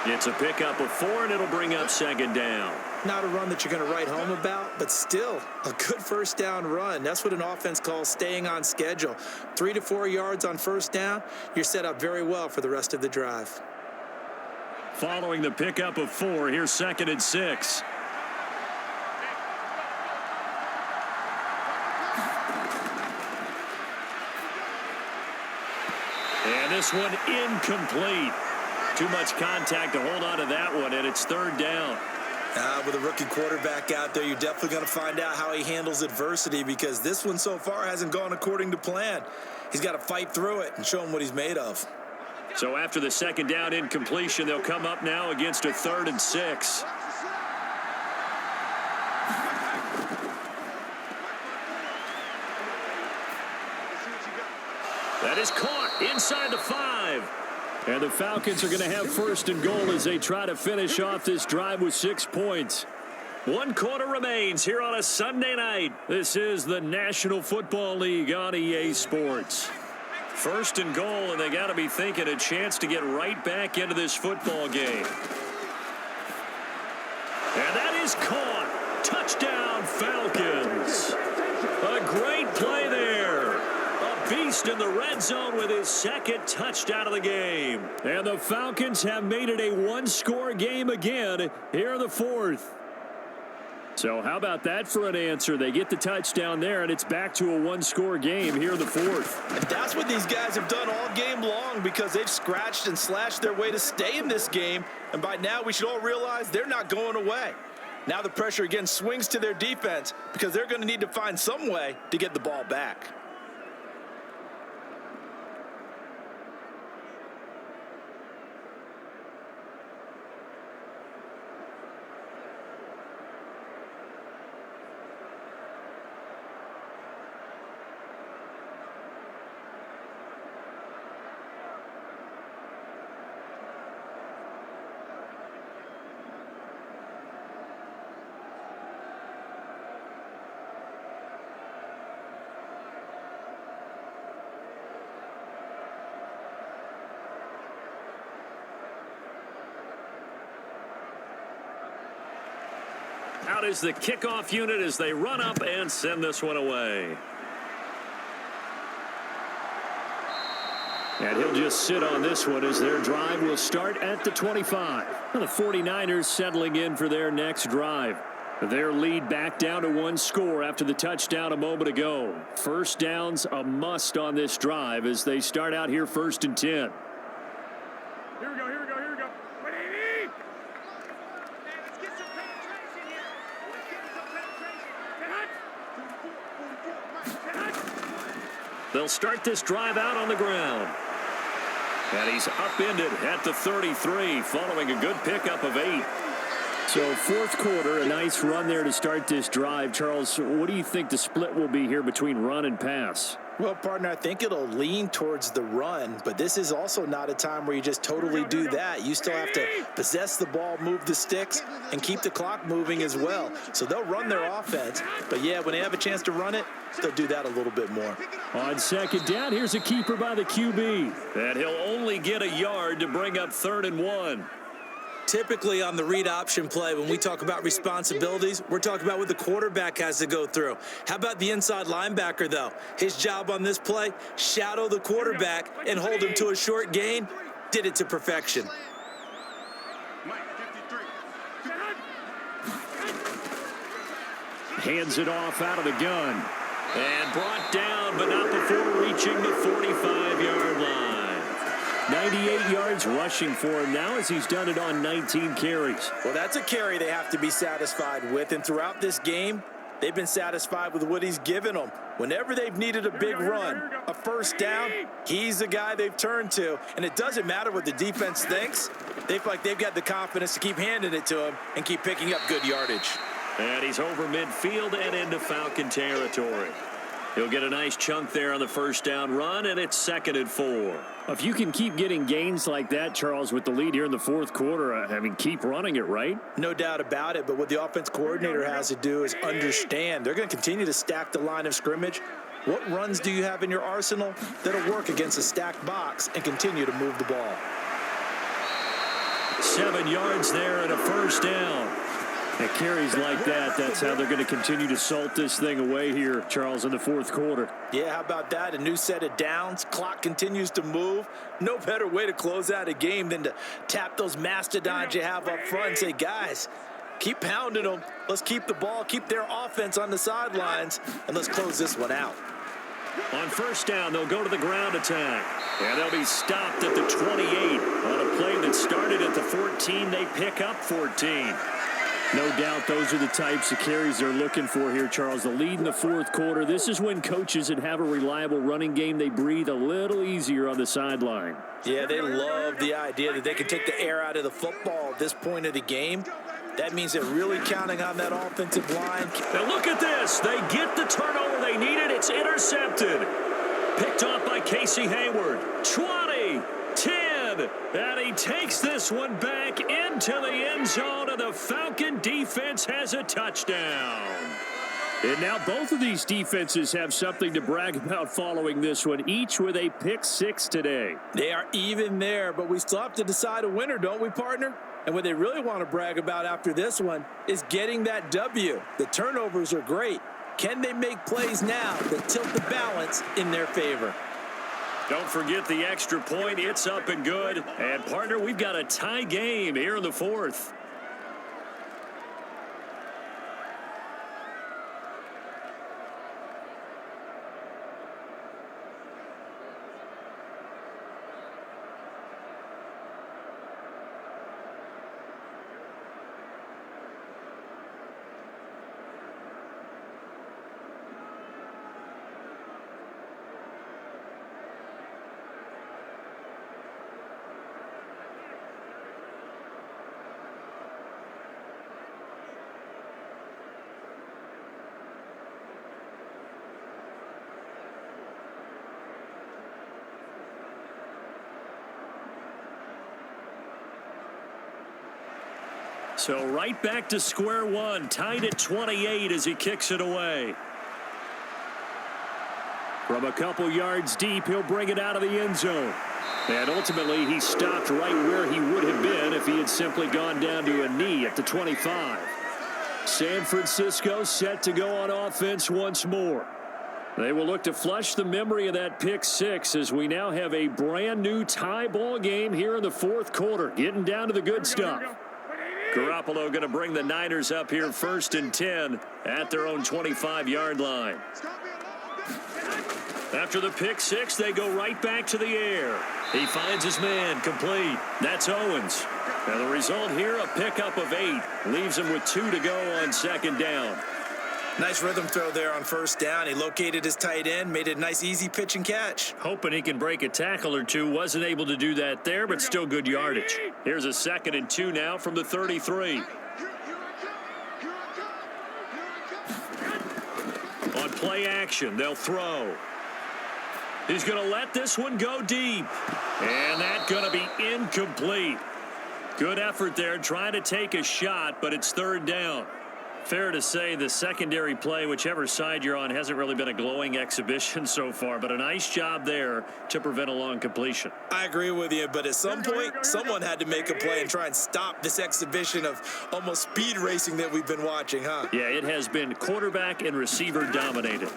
It's a pickup of 4, and it'll bring up 2nd down. Not a run that you're going to write home about, but still a good first down run. That's what an offense calls staying on schedule. 3 to 4 yards on first down, you're set up very well for the rest of the drive. Following the pickup of 4, here's 2nd and 6. And this one incomplete. Too much contact to hold on to that one, and it's 3rd down. With a rookie quarterback out there, you're definitely going to find out how he handles adversity, because this one so far hasn't gone according to plan. He's got to fight through it and show him what he's made of. So after the 2nd down incompletion, they'll come up now against a 3rd and 6. That is caught inside the 5. And the Falcons are going to have 1st and goal as they try to finish off this drive with 6 points. 1 quarter remains here on a Sunday night. This is the National Football League on EA Sports. 1st and goal, and they got to be thinking a chance to get right back into this football game. And that is caught. Touchdown, Falcons. A great play there. A beast in the red zone with his 2nd touchdown of the game. And the Falcons have made it a 1-score game again here in the 4th. So how about that for an answer? They get the touchdown there, and it's back to a 1-score game here in the 4th. And that's what these guys have done all game long, because they've scratched and slashed their way to stay in this game. And by now, we should all realize they're not going away. Now the pressure again swings to their defense, because they're going to need to find some way to get the ball back. Out is the kickoff unit as they run up and send this one away. And he'll just sit on this one as their drive will start at the 25. The 49ers settling in for their next drive. Their lead back down to 1 score after the touchdown a moment ago. First down's a must on this drive as they start out here 1st and 10. Here we go. Ready? Let's get some penetration here. They'll start this drive out on the ground. And he's upended at the 33 following a good pickup of 8. So 4th quarter, a nice run there to start this drive. Charles, what do you think the split will be here between run and pass? Well, partner, I think it'll lean towards the run, but this is also not a time where you just totally do that. You still have to possess the ball, move the sticks, and keep the clock moving as well. So they'll run their offense, but yeah, when they have a chance to run it, they'll do that a little bit more. On 2nd down, here's a keeper by the QB. And he'll only get a yard to bring up 3rd and 1. Typically on the read option play, when we talk about responsibilities, we're talking about what the quarterback has to go through. How about the inside linebacker, though? His job on this play, shadow the quarterback and hold him to a short gain. Did it to perfection. Hands it off out of the gun. And brought down, but not before reaching the 45-yard line. 98 yards rushing for him now as he's done it on 19 carries. Well, that's a carry they have to be satisfied with. And throughout this game, they've been satisfied with what he's given them. Whenever they've needed a big run, a first down, he's the guy they've turned to. And it doesn't matter what the defense thinks. They feel like they've got the confidence to keep handing it to him and keep picking up good yardage. And he's over midfield and into Falcon territory. He'll get a nice chunk there on the first down run, and it's 2nd and 4. If you can keep getting gains like that, Charles, with the lead here in the fourth quarter, I mean, keep running it, right? No doubt about it, but what the offense coordinator has to do is understand they're going to continue to stack the line of scrimmage. What runs do you have in your arsenal that'll work against a stacked box and continue to move the ball? 7 yards there and a first down. It carries like that. That's how they're going to continue to salt this thing away here, Charles, in the fourth quarter. Yeah, how about that? A new set of downs. Clock continues to move. No better way to close out a game than to tap those mastodons you have up front and say, guys, keep pounding them. Let's keep the ball, keep their offense on the sidelines, and let's close this one out. On first down, they'll go to the ground attack. And they'll be stopped at the 28. On a play that started at the 14, they pick up 14. No doubt those are the types of carries they're looking for here, Charles. The lead in the fourth quarter. This is when coaches that have a reliable running game, they breathe a little easier on the sideline. Yeah, they love the idea that they can take the air out of the football at this point of the game. That means they're really counting on that offensive line. Now look at this. They get the turnover they needed. It's intercepted. Picked off by Casey Hayward. 20, 10, and he takes this one back into the end zone, and the Falcon defense has a touchdown. And now both of these defenses have something to brag about following this one, each with a pick 6 today. They are even there, but we still have to decide a winner, don't we, partner? And what they really want to brag about after this one is getting that W. The turnovers are great. Can they make plays now that tilt the balance in their favor? Don't forget the extra point. It's up and good. And, partner, we've got a tie game here in the fourth. So right back to square one, tied at 28 as he kicks it away. From a couple yards deep, he'll bring it out of the end zone. And ultimately, he stopped right where he would have been if he had simply gone down to a knee at the 25. San Francisco set to go on offense once more. They will look to flush the memory of that pick 6 as we now have a brand new tie ball game here in the fourth quarter, getting down to the good stuff. Garoppolo going to bring the Niners up here 1st and 10 at their own 25-yard line. After the pick 6, they go right back to the air. He finds his man complete. That's Owens. And the result here, a pickup of 8. Leaves him with 2 to go on 2nd down. Nice rhythm throw there on 1st down. He located his tight end, made it a nice easy pitch and catch. Hoping he can break a tackle or two. Wasn't able to do that there, but still good yardage. Here's a 2nd and 2 now from the 33. On play action, they'll throw. He's going to let this one go deep. And that's going to be incomplete. Good effort there trying to take a shot, but it's 3rd down. Fair to say the secondary play, whichever side you're on, hasn't really been a glowing exhibition so far, but a nice job there to prevent a long completion. I agree with you, but at some point, someone had to make a play and try and stop this exhibition of almost speed racing that we've been watching, huh? Yeah, it has been quarterback and receiver dominated.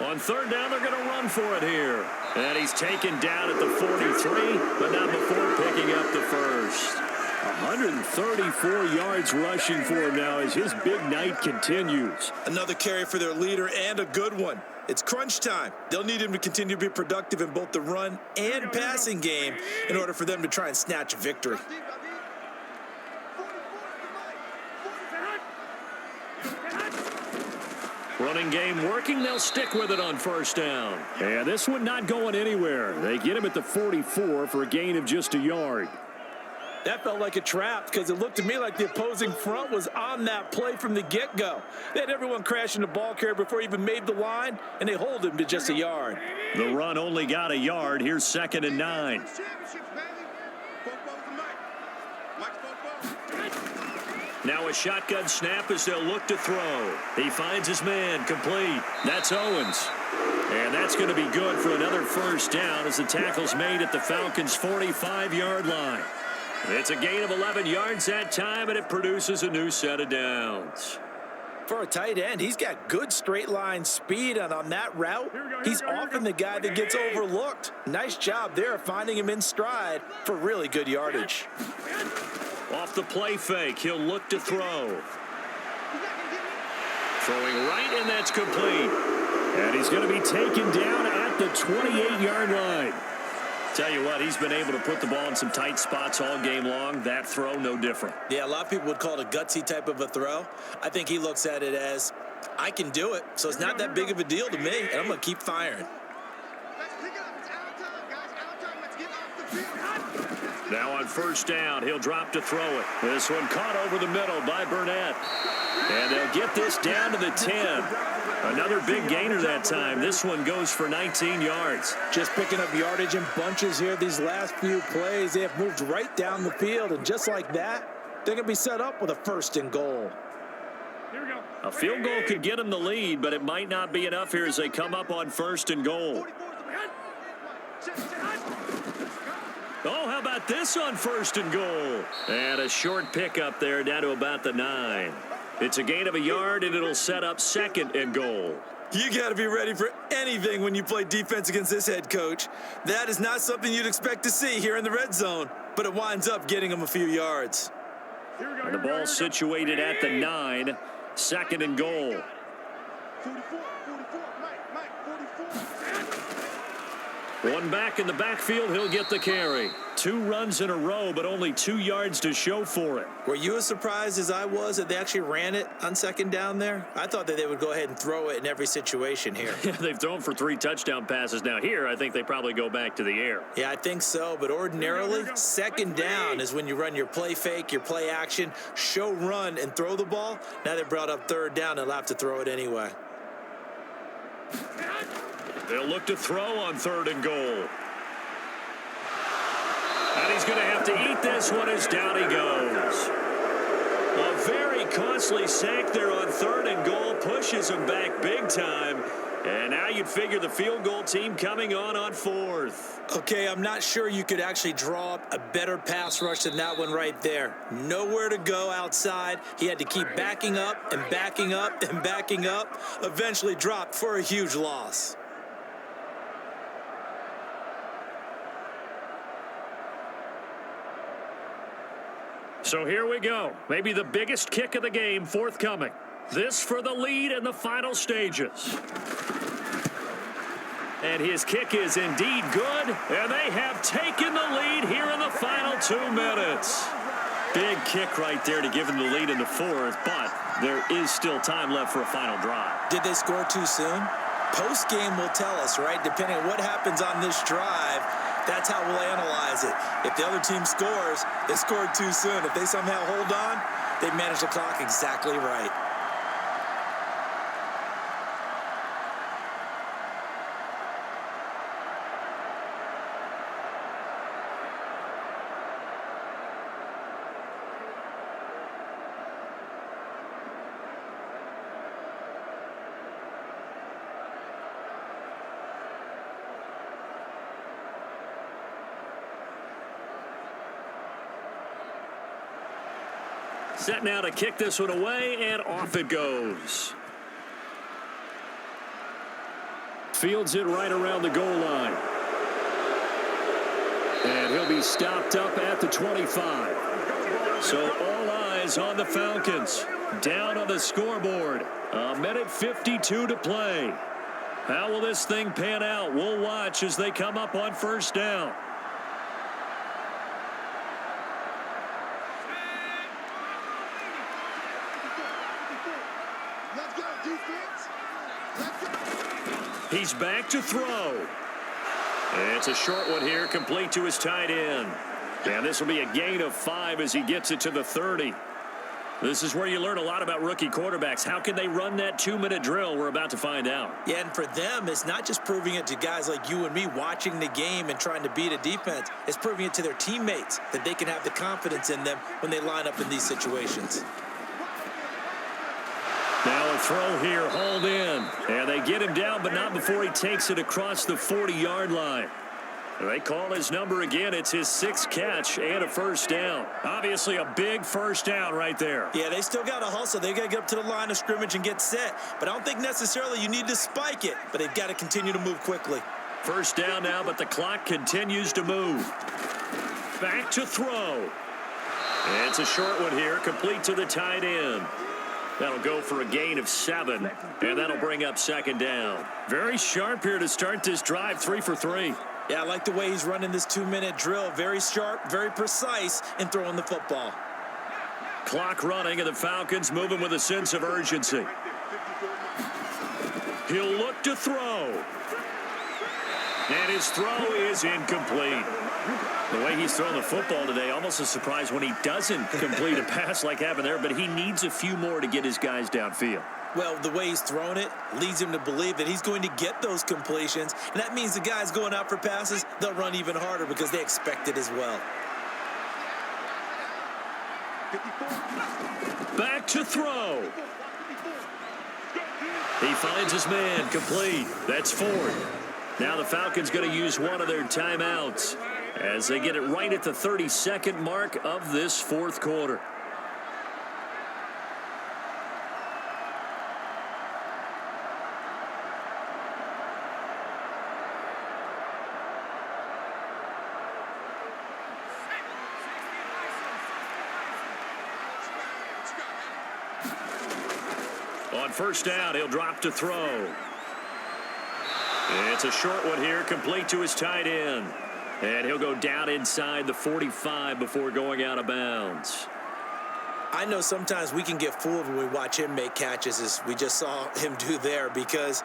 On third down, they're going to run for it here. And he's taken down at the 43, but not before picking up the first. 134 yards rushing for him now as his big night continues. Another carry for their leader and a good one. It's crunch time. They'll need him to continue to be productive in both the run and passing game in order for them to try and snatch a victory. Running game working. They'll stick with it on first down. And this one not going anywhere. They get him at the 44 for a gain of just a yard. That felt like a trap because it looked to me like the opposing front was on that play from the get-go. They had everyone crashing the ball carrier before he even made the line, and they hold him to just a yard. The run only got a yard. Here's 2nd and 9. Now a shotgun snap as they'll look to throw. He finds his man, complete. That's Owens. And that's going to be good for another first down as the tackle's made at the Falcons' 45-yard line. It's a gain of 11 yards that time, and it produces a new set of downs. For a tight end, he's got good straight line speed, and on that route, he's often the guy that gets overlooked. Nice job there finding him in stride for really good yardage. Off the play fake, he'll look to throw. Throwing right, and that's complete. And he's going to be taken down at the 28-yard line. Tell you what, he's been able to put the ball in some tight spots all game long. That throw, no different. Yeah, a lot of people would call it a gutsy type of a throw. I think he looks at it as, I can do it, so it's not that big of a deal to me, and I'm going to keep firing. Now on first down, he'll drop to throw it. This one caught over the middle by Burnett. And they'll get this down to the 10. Another big gainer that time. This one goes for 19 yards. Just picking up yardage in bunches here these last few plays. They have moved right down the field, and just like that, they're going to be set up with a 1st and goal. Here we go. A field goal could get them the lead, but it might not be enough here as they come up on 1st and goal. Oh, how about this on 1st and goal? And a short pickup there down to about the 9. It's a gain of a yard, and it'll set up 2nd and goal. You got to be ready for anything when you play defense against this head coach. That is not something you'd expect to see here in the red zone, but it winds up getting him a few yards. And the ball situated at the 9, 2nd and goal. 44, Mike, 44. One back in the backfield, he'll get the carry. 2 runs in a row, but only 2 yards to show for it. Were you as surprised as I was that they actually ran it on 2nd down there? I thought that they would go ahead and throw it in every situation here. They've thrown for 3 touchdown passes now. Here, I think they probably go back to the air. Yeah, I think so, but ordinarily, 2nd down is when you run your play fake, your play action, show run, and throw the ball. Now they brought up 3rd down, they'll have to throw it anyway. They'll look to throw on 3rd and goal. And he's going to have to eat this one as down he goes. A very costly sack there on 3rd and goal pushes him back big time. And now you'd figure the field goal team coming on 4th. Okay, I'm not sure you could actually draw up a better pass rush than that one right there. Nowhere to go outside. He had to keep backing up and backing up and backing up. Eventually dropped for a huge loss. So here we go. Maybe the biggest kick of the game forthcoming. This for the lead in the final stages. And his kick is indeed good. And they have taken the lead here in the final 2 minutes. Big kick right there to give them the lead in the 4th. But there is still time left for a final drive. Did they score too soon? Post-game will tell us, right? Depending on what happens on this drive, that's how we'll analyze it. If the other team scores, they scored too soon. If they somehow hold on, they manage the clock exactly right. Set now to kick this one away, and off it goes. Fields it right around the goal line. And he'll be stopped up at the 25. So all eyes on the Falcons. Down on the scoreboard. 1:52 to play. How will this thing pan out? We'll watch as they come up on first down. He's back to throw. It's a short one here, complete to his tight end. And this will be a gain of 5 as he gets it to the 30. This is where you learn a lot about rookie quarterbacks. How can they run that 2-minute drill? We're about to find out. Yeah, and for them, it's not just proving it to guys like you and me watching the game and trying to beat a defense. It's proving it to their teammates that they can have the confidence in them when they line up in these situations. Now a throw here, hauled in. And they get him down, but not before he takes it across the 40-yard line. They call his number again. It's his 6th catch and a first down. Obviously a big first down right there. Yeah, they still got to hustle. They got to get up to the line of scrimmage and get set. But I don't think necessarily you need to spike it, but they've got to continue to move quickly. First down now, but the clock continues to move. Back to throw. It's a short one here, complete to the tight end. That'll go for a gain of 7, and that'll bring up second down. Very sharp here to start this drive, 3 for 3. Yeah, I like the way he's running this 2-minute drill. Very sharp, very precise in throwing the football. Clock running, and the Falcons moving with a sense of urgency. He'll look to throw. And his throw is incomplete. The way he's throwing the football today, almost a surprise when he doesn't complete a pass like happened there, but he needs a few more to get his guys downfield. Well, the way he's thrown it leads him to believe that he's going to get those completions, and that means the guys going out for passes, they'll run even harder because they expect it as well. Back to throw. He finds his man, complete. That's 4th. Now the Falcons going to use one of their timeouts as they get it right at the 32nd mark of this 4th quarter. On first down, he'll drop to throw. It's a short one here, complete to his tight end. And he'll go down inside the 45 before going out of bounds. I know sometimes we can get fooled when we watch him make catches, as we just saw him do there, because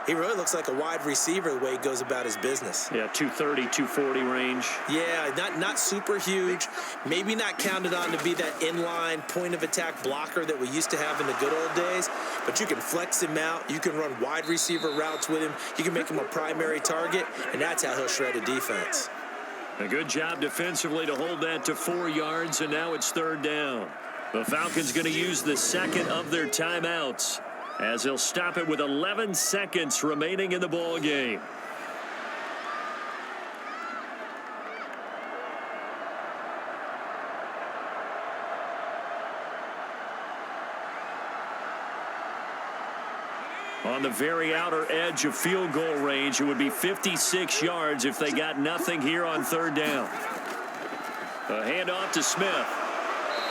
he really looks like a wide receiver the way he goes about his business. Yeah, 230, 240 range. Yeah, not super huge. Maybe not counted on to be that inline point-of-attack blocker that we used to have in the good old days. But you can flex him out. You can run wide receiver routes with him. You can make him a primary target, and that's how he'll shred a defense. A good job defensively to hold that to 4 yards, and now it's 3rd down. The Falcons going to use the 2nd of their timeouts as they'll stop it with 11 seconds remaining in the ball game. On the very outer edge of field goal range, it would be 56 yards if they got nothing here on 3rd down. A handoff to Smith.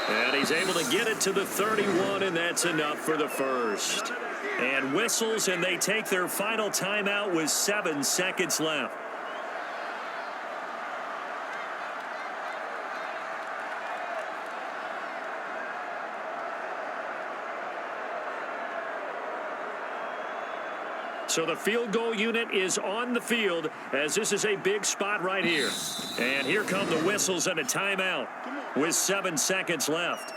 And he's able to get it to the 31, and that's enough for the first. And whistles, and they take their final timeout with 7 seconds left. So the field goal unit is on the field as this is a big spot right here. And here come the whistles and a timeout with 7 seconds left.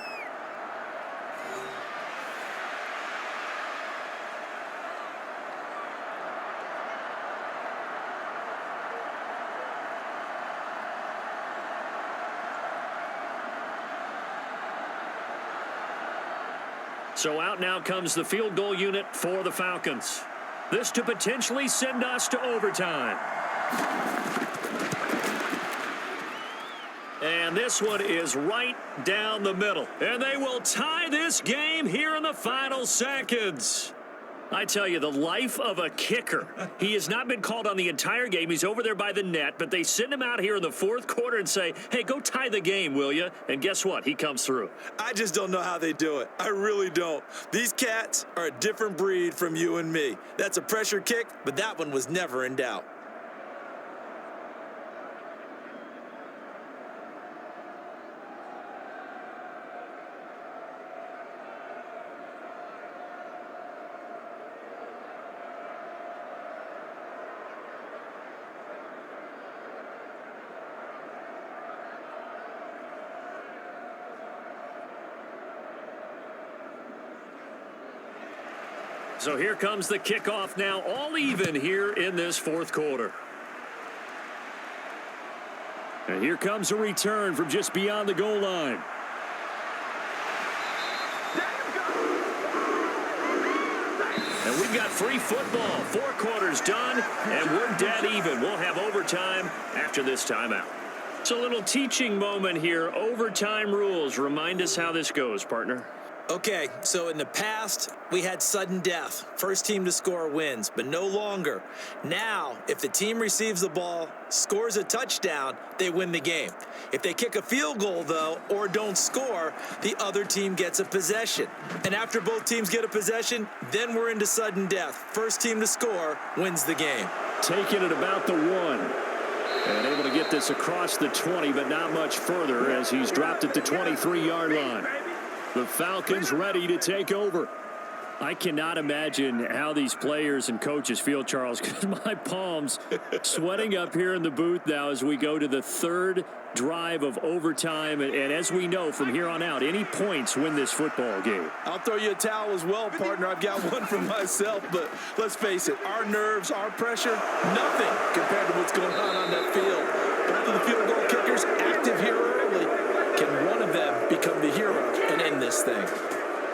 So out now comes the field goal unit for the Falcons. This to potentially send us to overtime. And And this one is right down the middle. And they will tie this game here in the final seconds. I tell you, the life of a kicker. He has not been called on the entire game. He's over there by the net, but they send him out here in the fourth quarter and say, hey, go tie the game, will you? And guess what? He comes through. I just don't know how they do it. I really don't. These cats are a different breed from you and me. That's a pressure kick, but that one was never in doubt. So here comes the kickoff now, all even here in this fourth quarter. And here comes a return from just beyond the goal line. And we've got free football. 4 quarters done, and we're dead even. We'll have overtime after this timeout. It's a little teaching moment here. Overtime rules. Remind us how this goes, partner. Okay, so in the past, we had sudden death. First team to score wins, but no longer. Now, if the team receives the ball, scores a touchdown, they win the game. If they kick a field goal, though, or don't score, the other team gets a possession. And after both teams get a possession, then we're into sudden death. First team to score wins the game. Taking it about the 1. And able to get this across the 20, but not much further as he's dropped at the 23-yard line. The Falcons ready to take over. I cannot imagine how these players and coaches feel, Charles, because my palms sweating up here in the booth now as we go to the third drive of overtime. And as we know from here on out, any points win this football game. I'll throw you a towel as well, partner. I've got one for myself, but let's face it, our nerves, our pressure, nothing compared to what's going on that field. Both of the field goal kickers active here early. Can one of them become the hero and end this thing?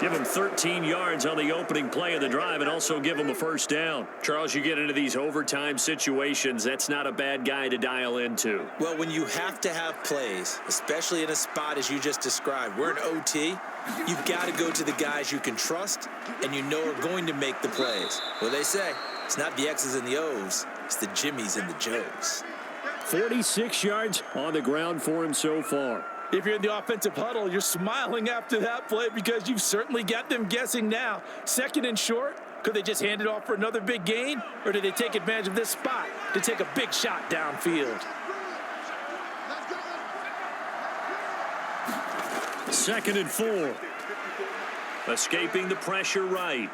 Give him 13 yards on the opening play of the drive and also give him a first down. Charles, you get into these overtime situations, that's not a bad guy to dial into. Well, when you have to have plays, especially in a spot as you just described, we're in OT, you've got to go to the guys you can trust and you know are going to make the plays. Well, they say it's not the X's and the O's, it's the Jimmies and the Joes. 46 yards on the ground for him so far. If you're in the offensive huddle, you're smiling after that play because you've certainly got them guessing now. Second and short, could they just hand it off for another big gain? Or did they take advantage of this spot to take a big shot downfield? Second and 4. Escaping the pressure right.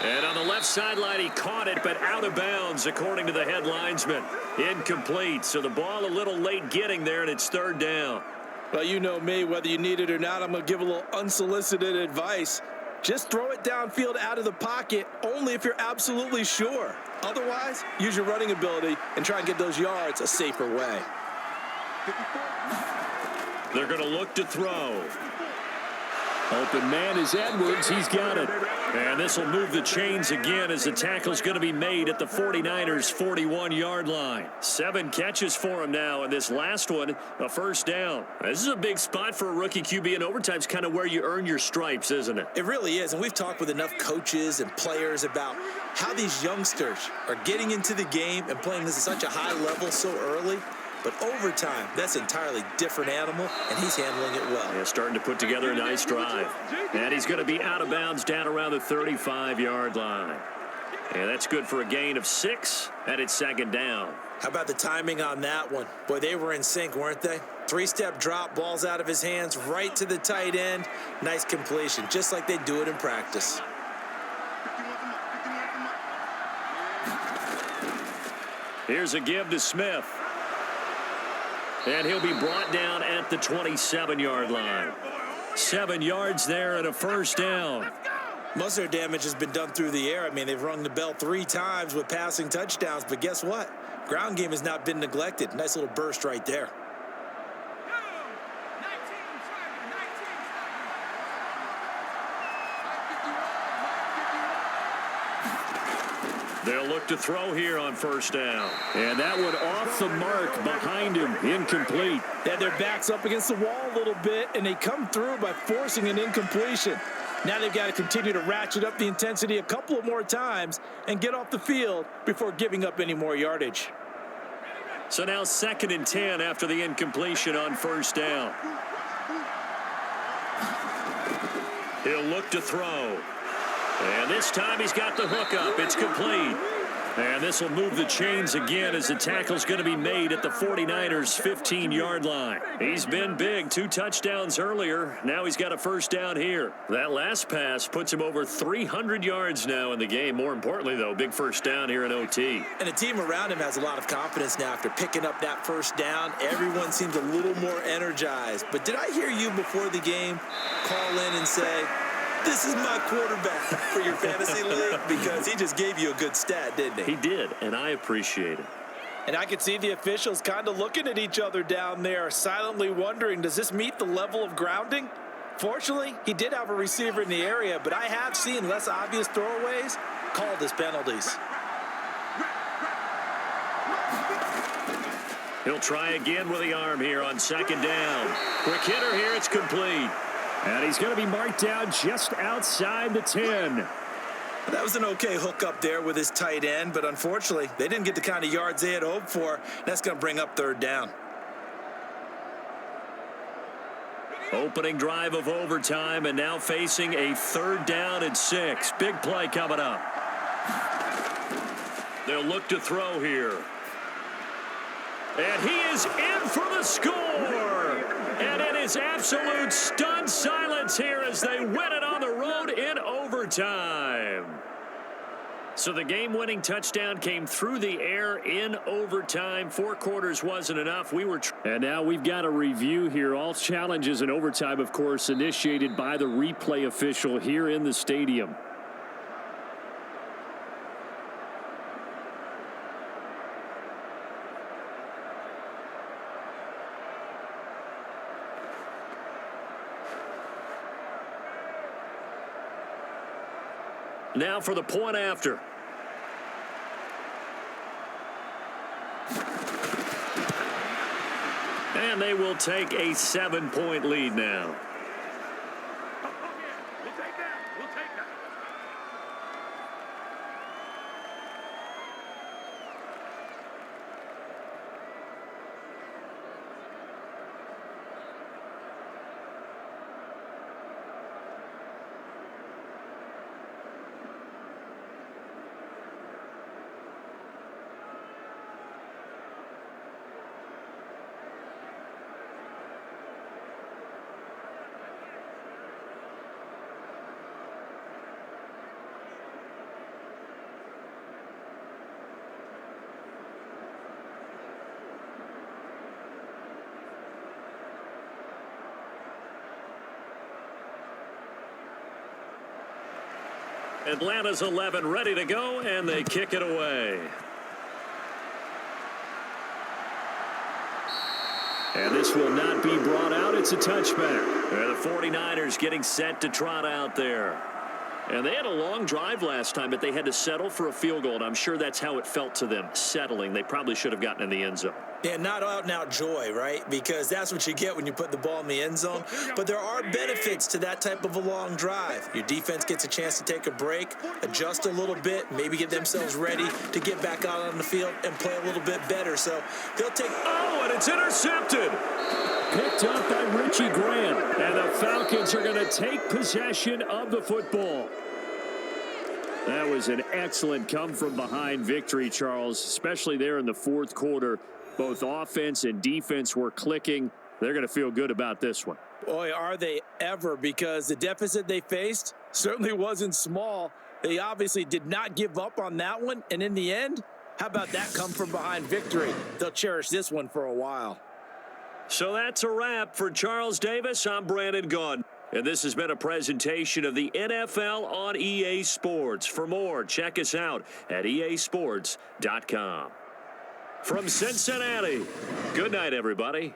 And on the left sideline, he caught it, but out of bounds, according to the head linesman. Incomplete, so the ball a little late getting there, and it's third down. Well, you know me, whether you need it or not, I'm going to give a little unsolicited advice. Just throw it downfield out of the pocket, only if you're absolutely sure. Otherwise, use your running ability and try and get those yards a safer way. They're going to look to throw. Open man is Edwards. He's got it. And this will move the chains again as the tackle's going to be made at the 49ers' 41-yard line. 7 catches for him now, and this last one, a first down. This is a big spot for a rookie QB, and overtime's kind of where you earn your stripes, isn't it? It really is, and we've talked with enough coaches and players about how these youngsters are getting into the game and playing this at such a high level so early. But overtime, that's an entirely different animal, and he's handling it well. Yeah, starting to put together a nice drive. And he's going to be out of bounds down around the 35-yard line. And that's good for a gain of 6, and it's second down. How about the timing on that one? Boy, they were in sync, weren't they? 3-step drop, balls out of his hands, right to the tight end. Nice completion, just like they do it in practice. Here's a give to Smith. And he'll be brought down at the 27-yard line. 7 yards there and a first down. Most of their damage has been done through the air. I mean, they've rung the bell 3 times with passing touchdowns, but guess what? Ground game has not been neglected. Nice little burst right there. They'll look to throw here on first down. And that one off the mark behind him, incomplete. They had their backs up against the wall a little bit, and they come through by forcing an incompletion. Now they've got to continue to ratchet up the intensity a couple of more times and get off the field before giving up any more yardage. So now 2nd and 10 after the incompletion on first down. He'll look to throw. And this time he's got the hook up. It's complete. And this will move the chains again as the tackle's going to be made at the 49ers' 15-yard line. He's been big. 2 touchdowns earlier. Now he's got a first down here. That last pass puts him over 300 yards now in the game. More importantly, though, big first down here in OT. And the team around him has a lot of confidence now after picking up that first down. Everyone seems a little more energized. But did I hear you before the game call in and say, this is my quarterback for your fantasy league? Because he just gave you a good stat, didn't he? He did, and I appreciate it. And I could see the officials kind of looking at each other down there, silently wondering, does this meet the level of grounding? Fortunately, he did have a receiver in the area, but I have seen less obvious throwaways called as penalties. He'll try again with the arm here on 2nd down. Quick hitter here, it's complete. And he's going to be marked down just outside the 10. That was an okay hook up there with his tight end, but unfortunately, they didn't get the kind of yards they had hoped for. That's going to bring up 3rd down. Opening drive of overtime, and now facing a 3rd down and 6. Big play coming up. They'll look to throw here. And he is in for the score. And it is absolute stunned silence here as they win it on the road in overtime. So the game-winning touchdown came through the air in overtime. 4 quarters wasn't enough. And now we've got a review here. All challenges in overtime, of course, initiated by the replay official here in the stadium. Now for the point after. And they will take a 7-point lead now. We'll take that. We'll take that. Atlanta's 11 ready to go, and they kick it away. And this will not be brought out. It's a touchback. And the 49ers getting set to trot out there. And they had a long drive last time, but they had to settle for a field goal, and I'm sure that's how it felt to them, settling. They probably should have gotten in the end zone. Yeah, not out-and-out joy, right? Because that's what you get when you put the ball in the end zone. But there are benefits to that type of a long drive. Your defense gets a chance to take a break, adjust a little bit, maybe get themselves ready to get back out on the field and play a little bit better. So they'll take... Oh, and it's intercepted. Picked up by Richie Grant. And the Falcons are going to take possession of the football. That was an excellent come-from-behind victory, Charles, especially there in the 4th quarter. Both offense and defense were clicking. They're going to feel good about this one. Boy, are they ever, because the deficit they faced certainly wasn't small. They obviously did not give up on that one, and in the end, how about that come-from-behind victory? They'll cherish this one for a while. So that's a wrap for Charles Davis. I'm Brandon Gaudin. And this has been a presentation of the NFL on EA Sports. For more, check us out at easports.com. From Cincinnati, good night, everybody.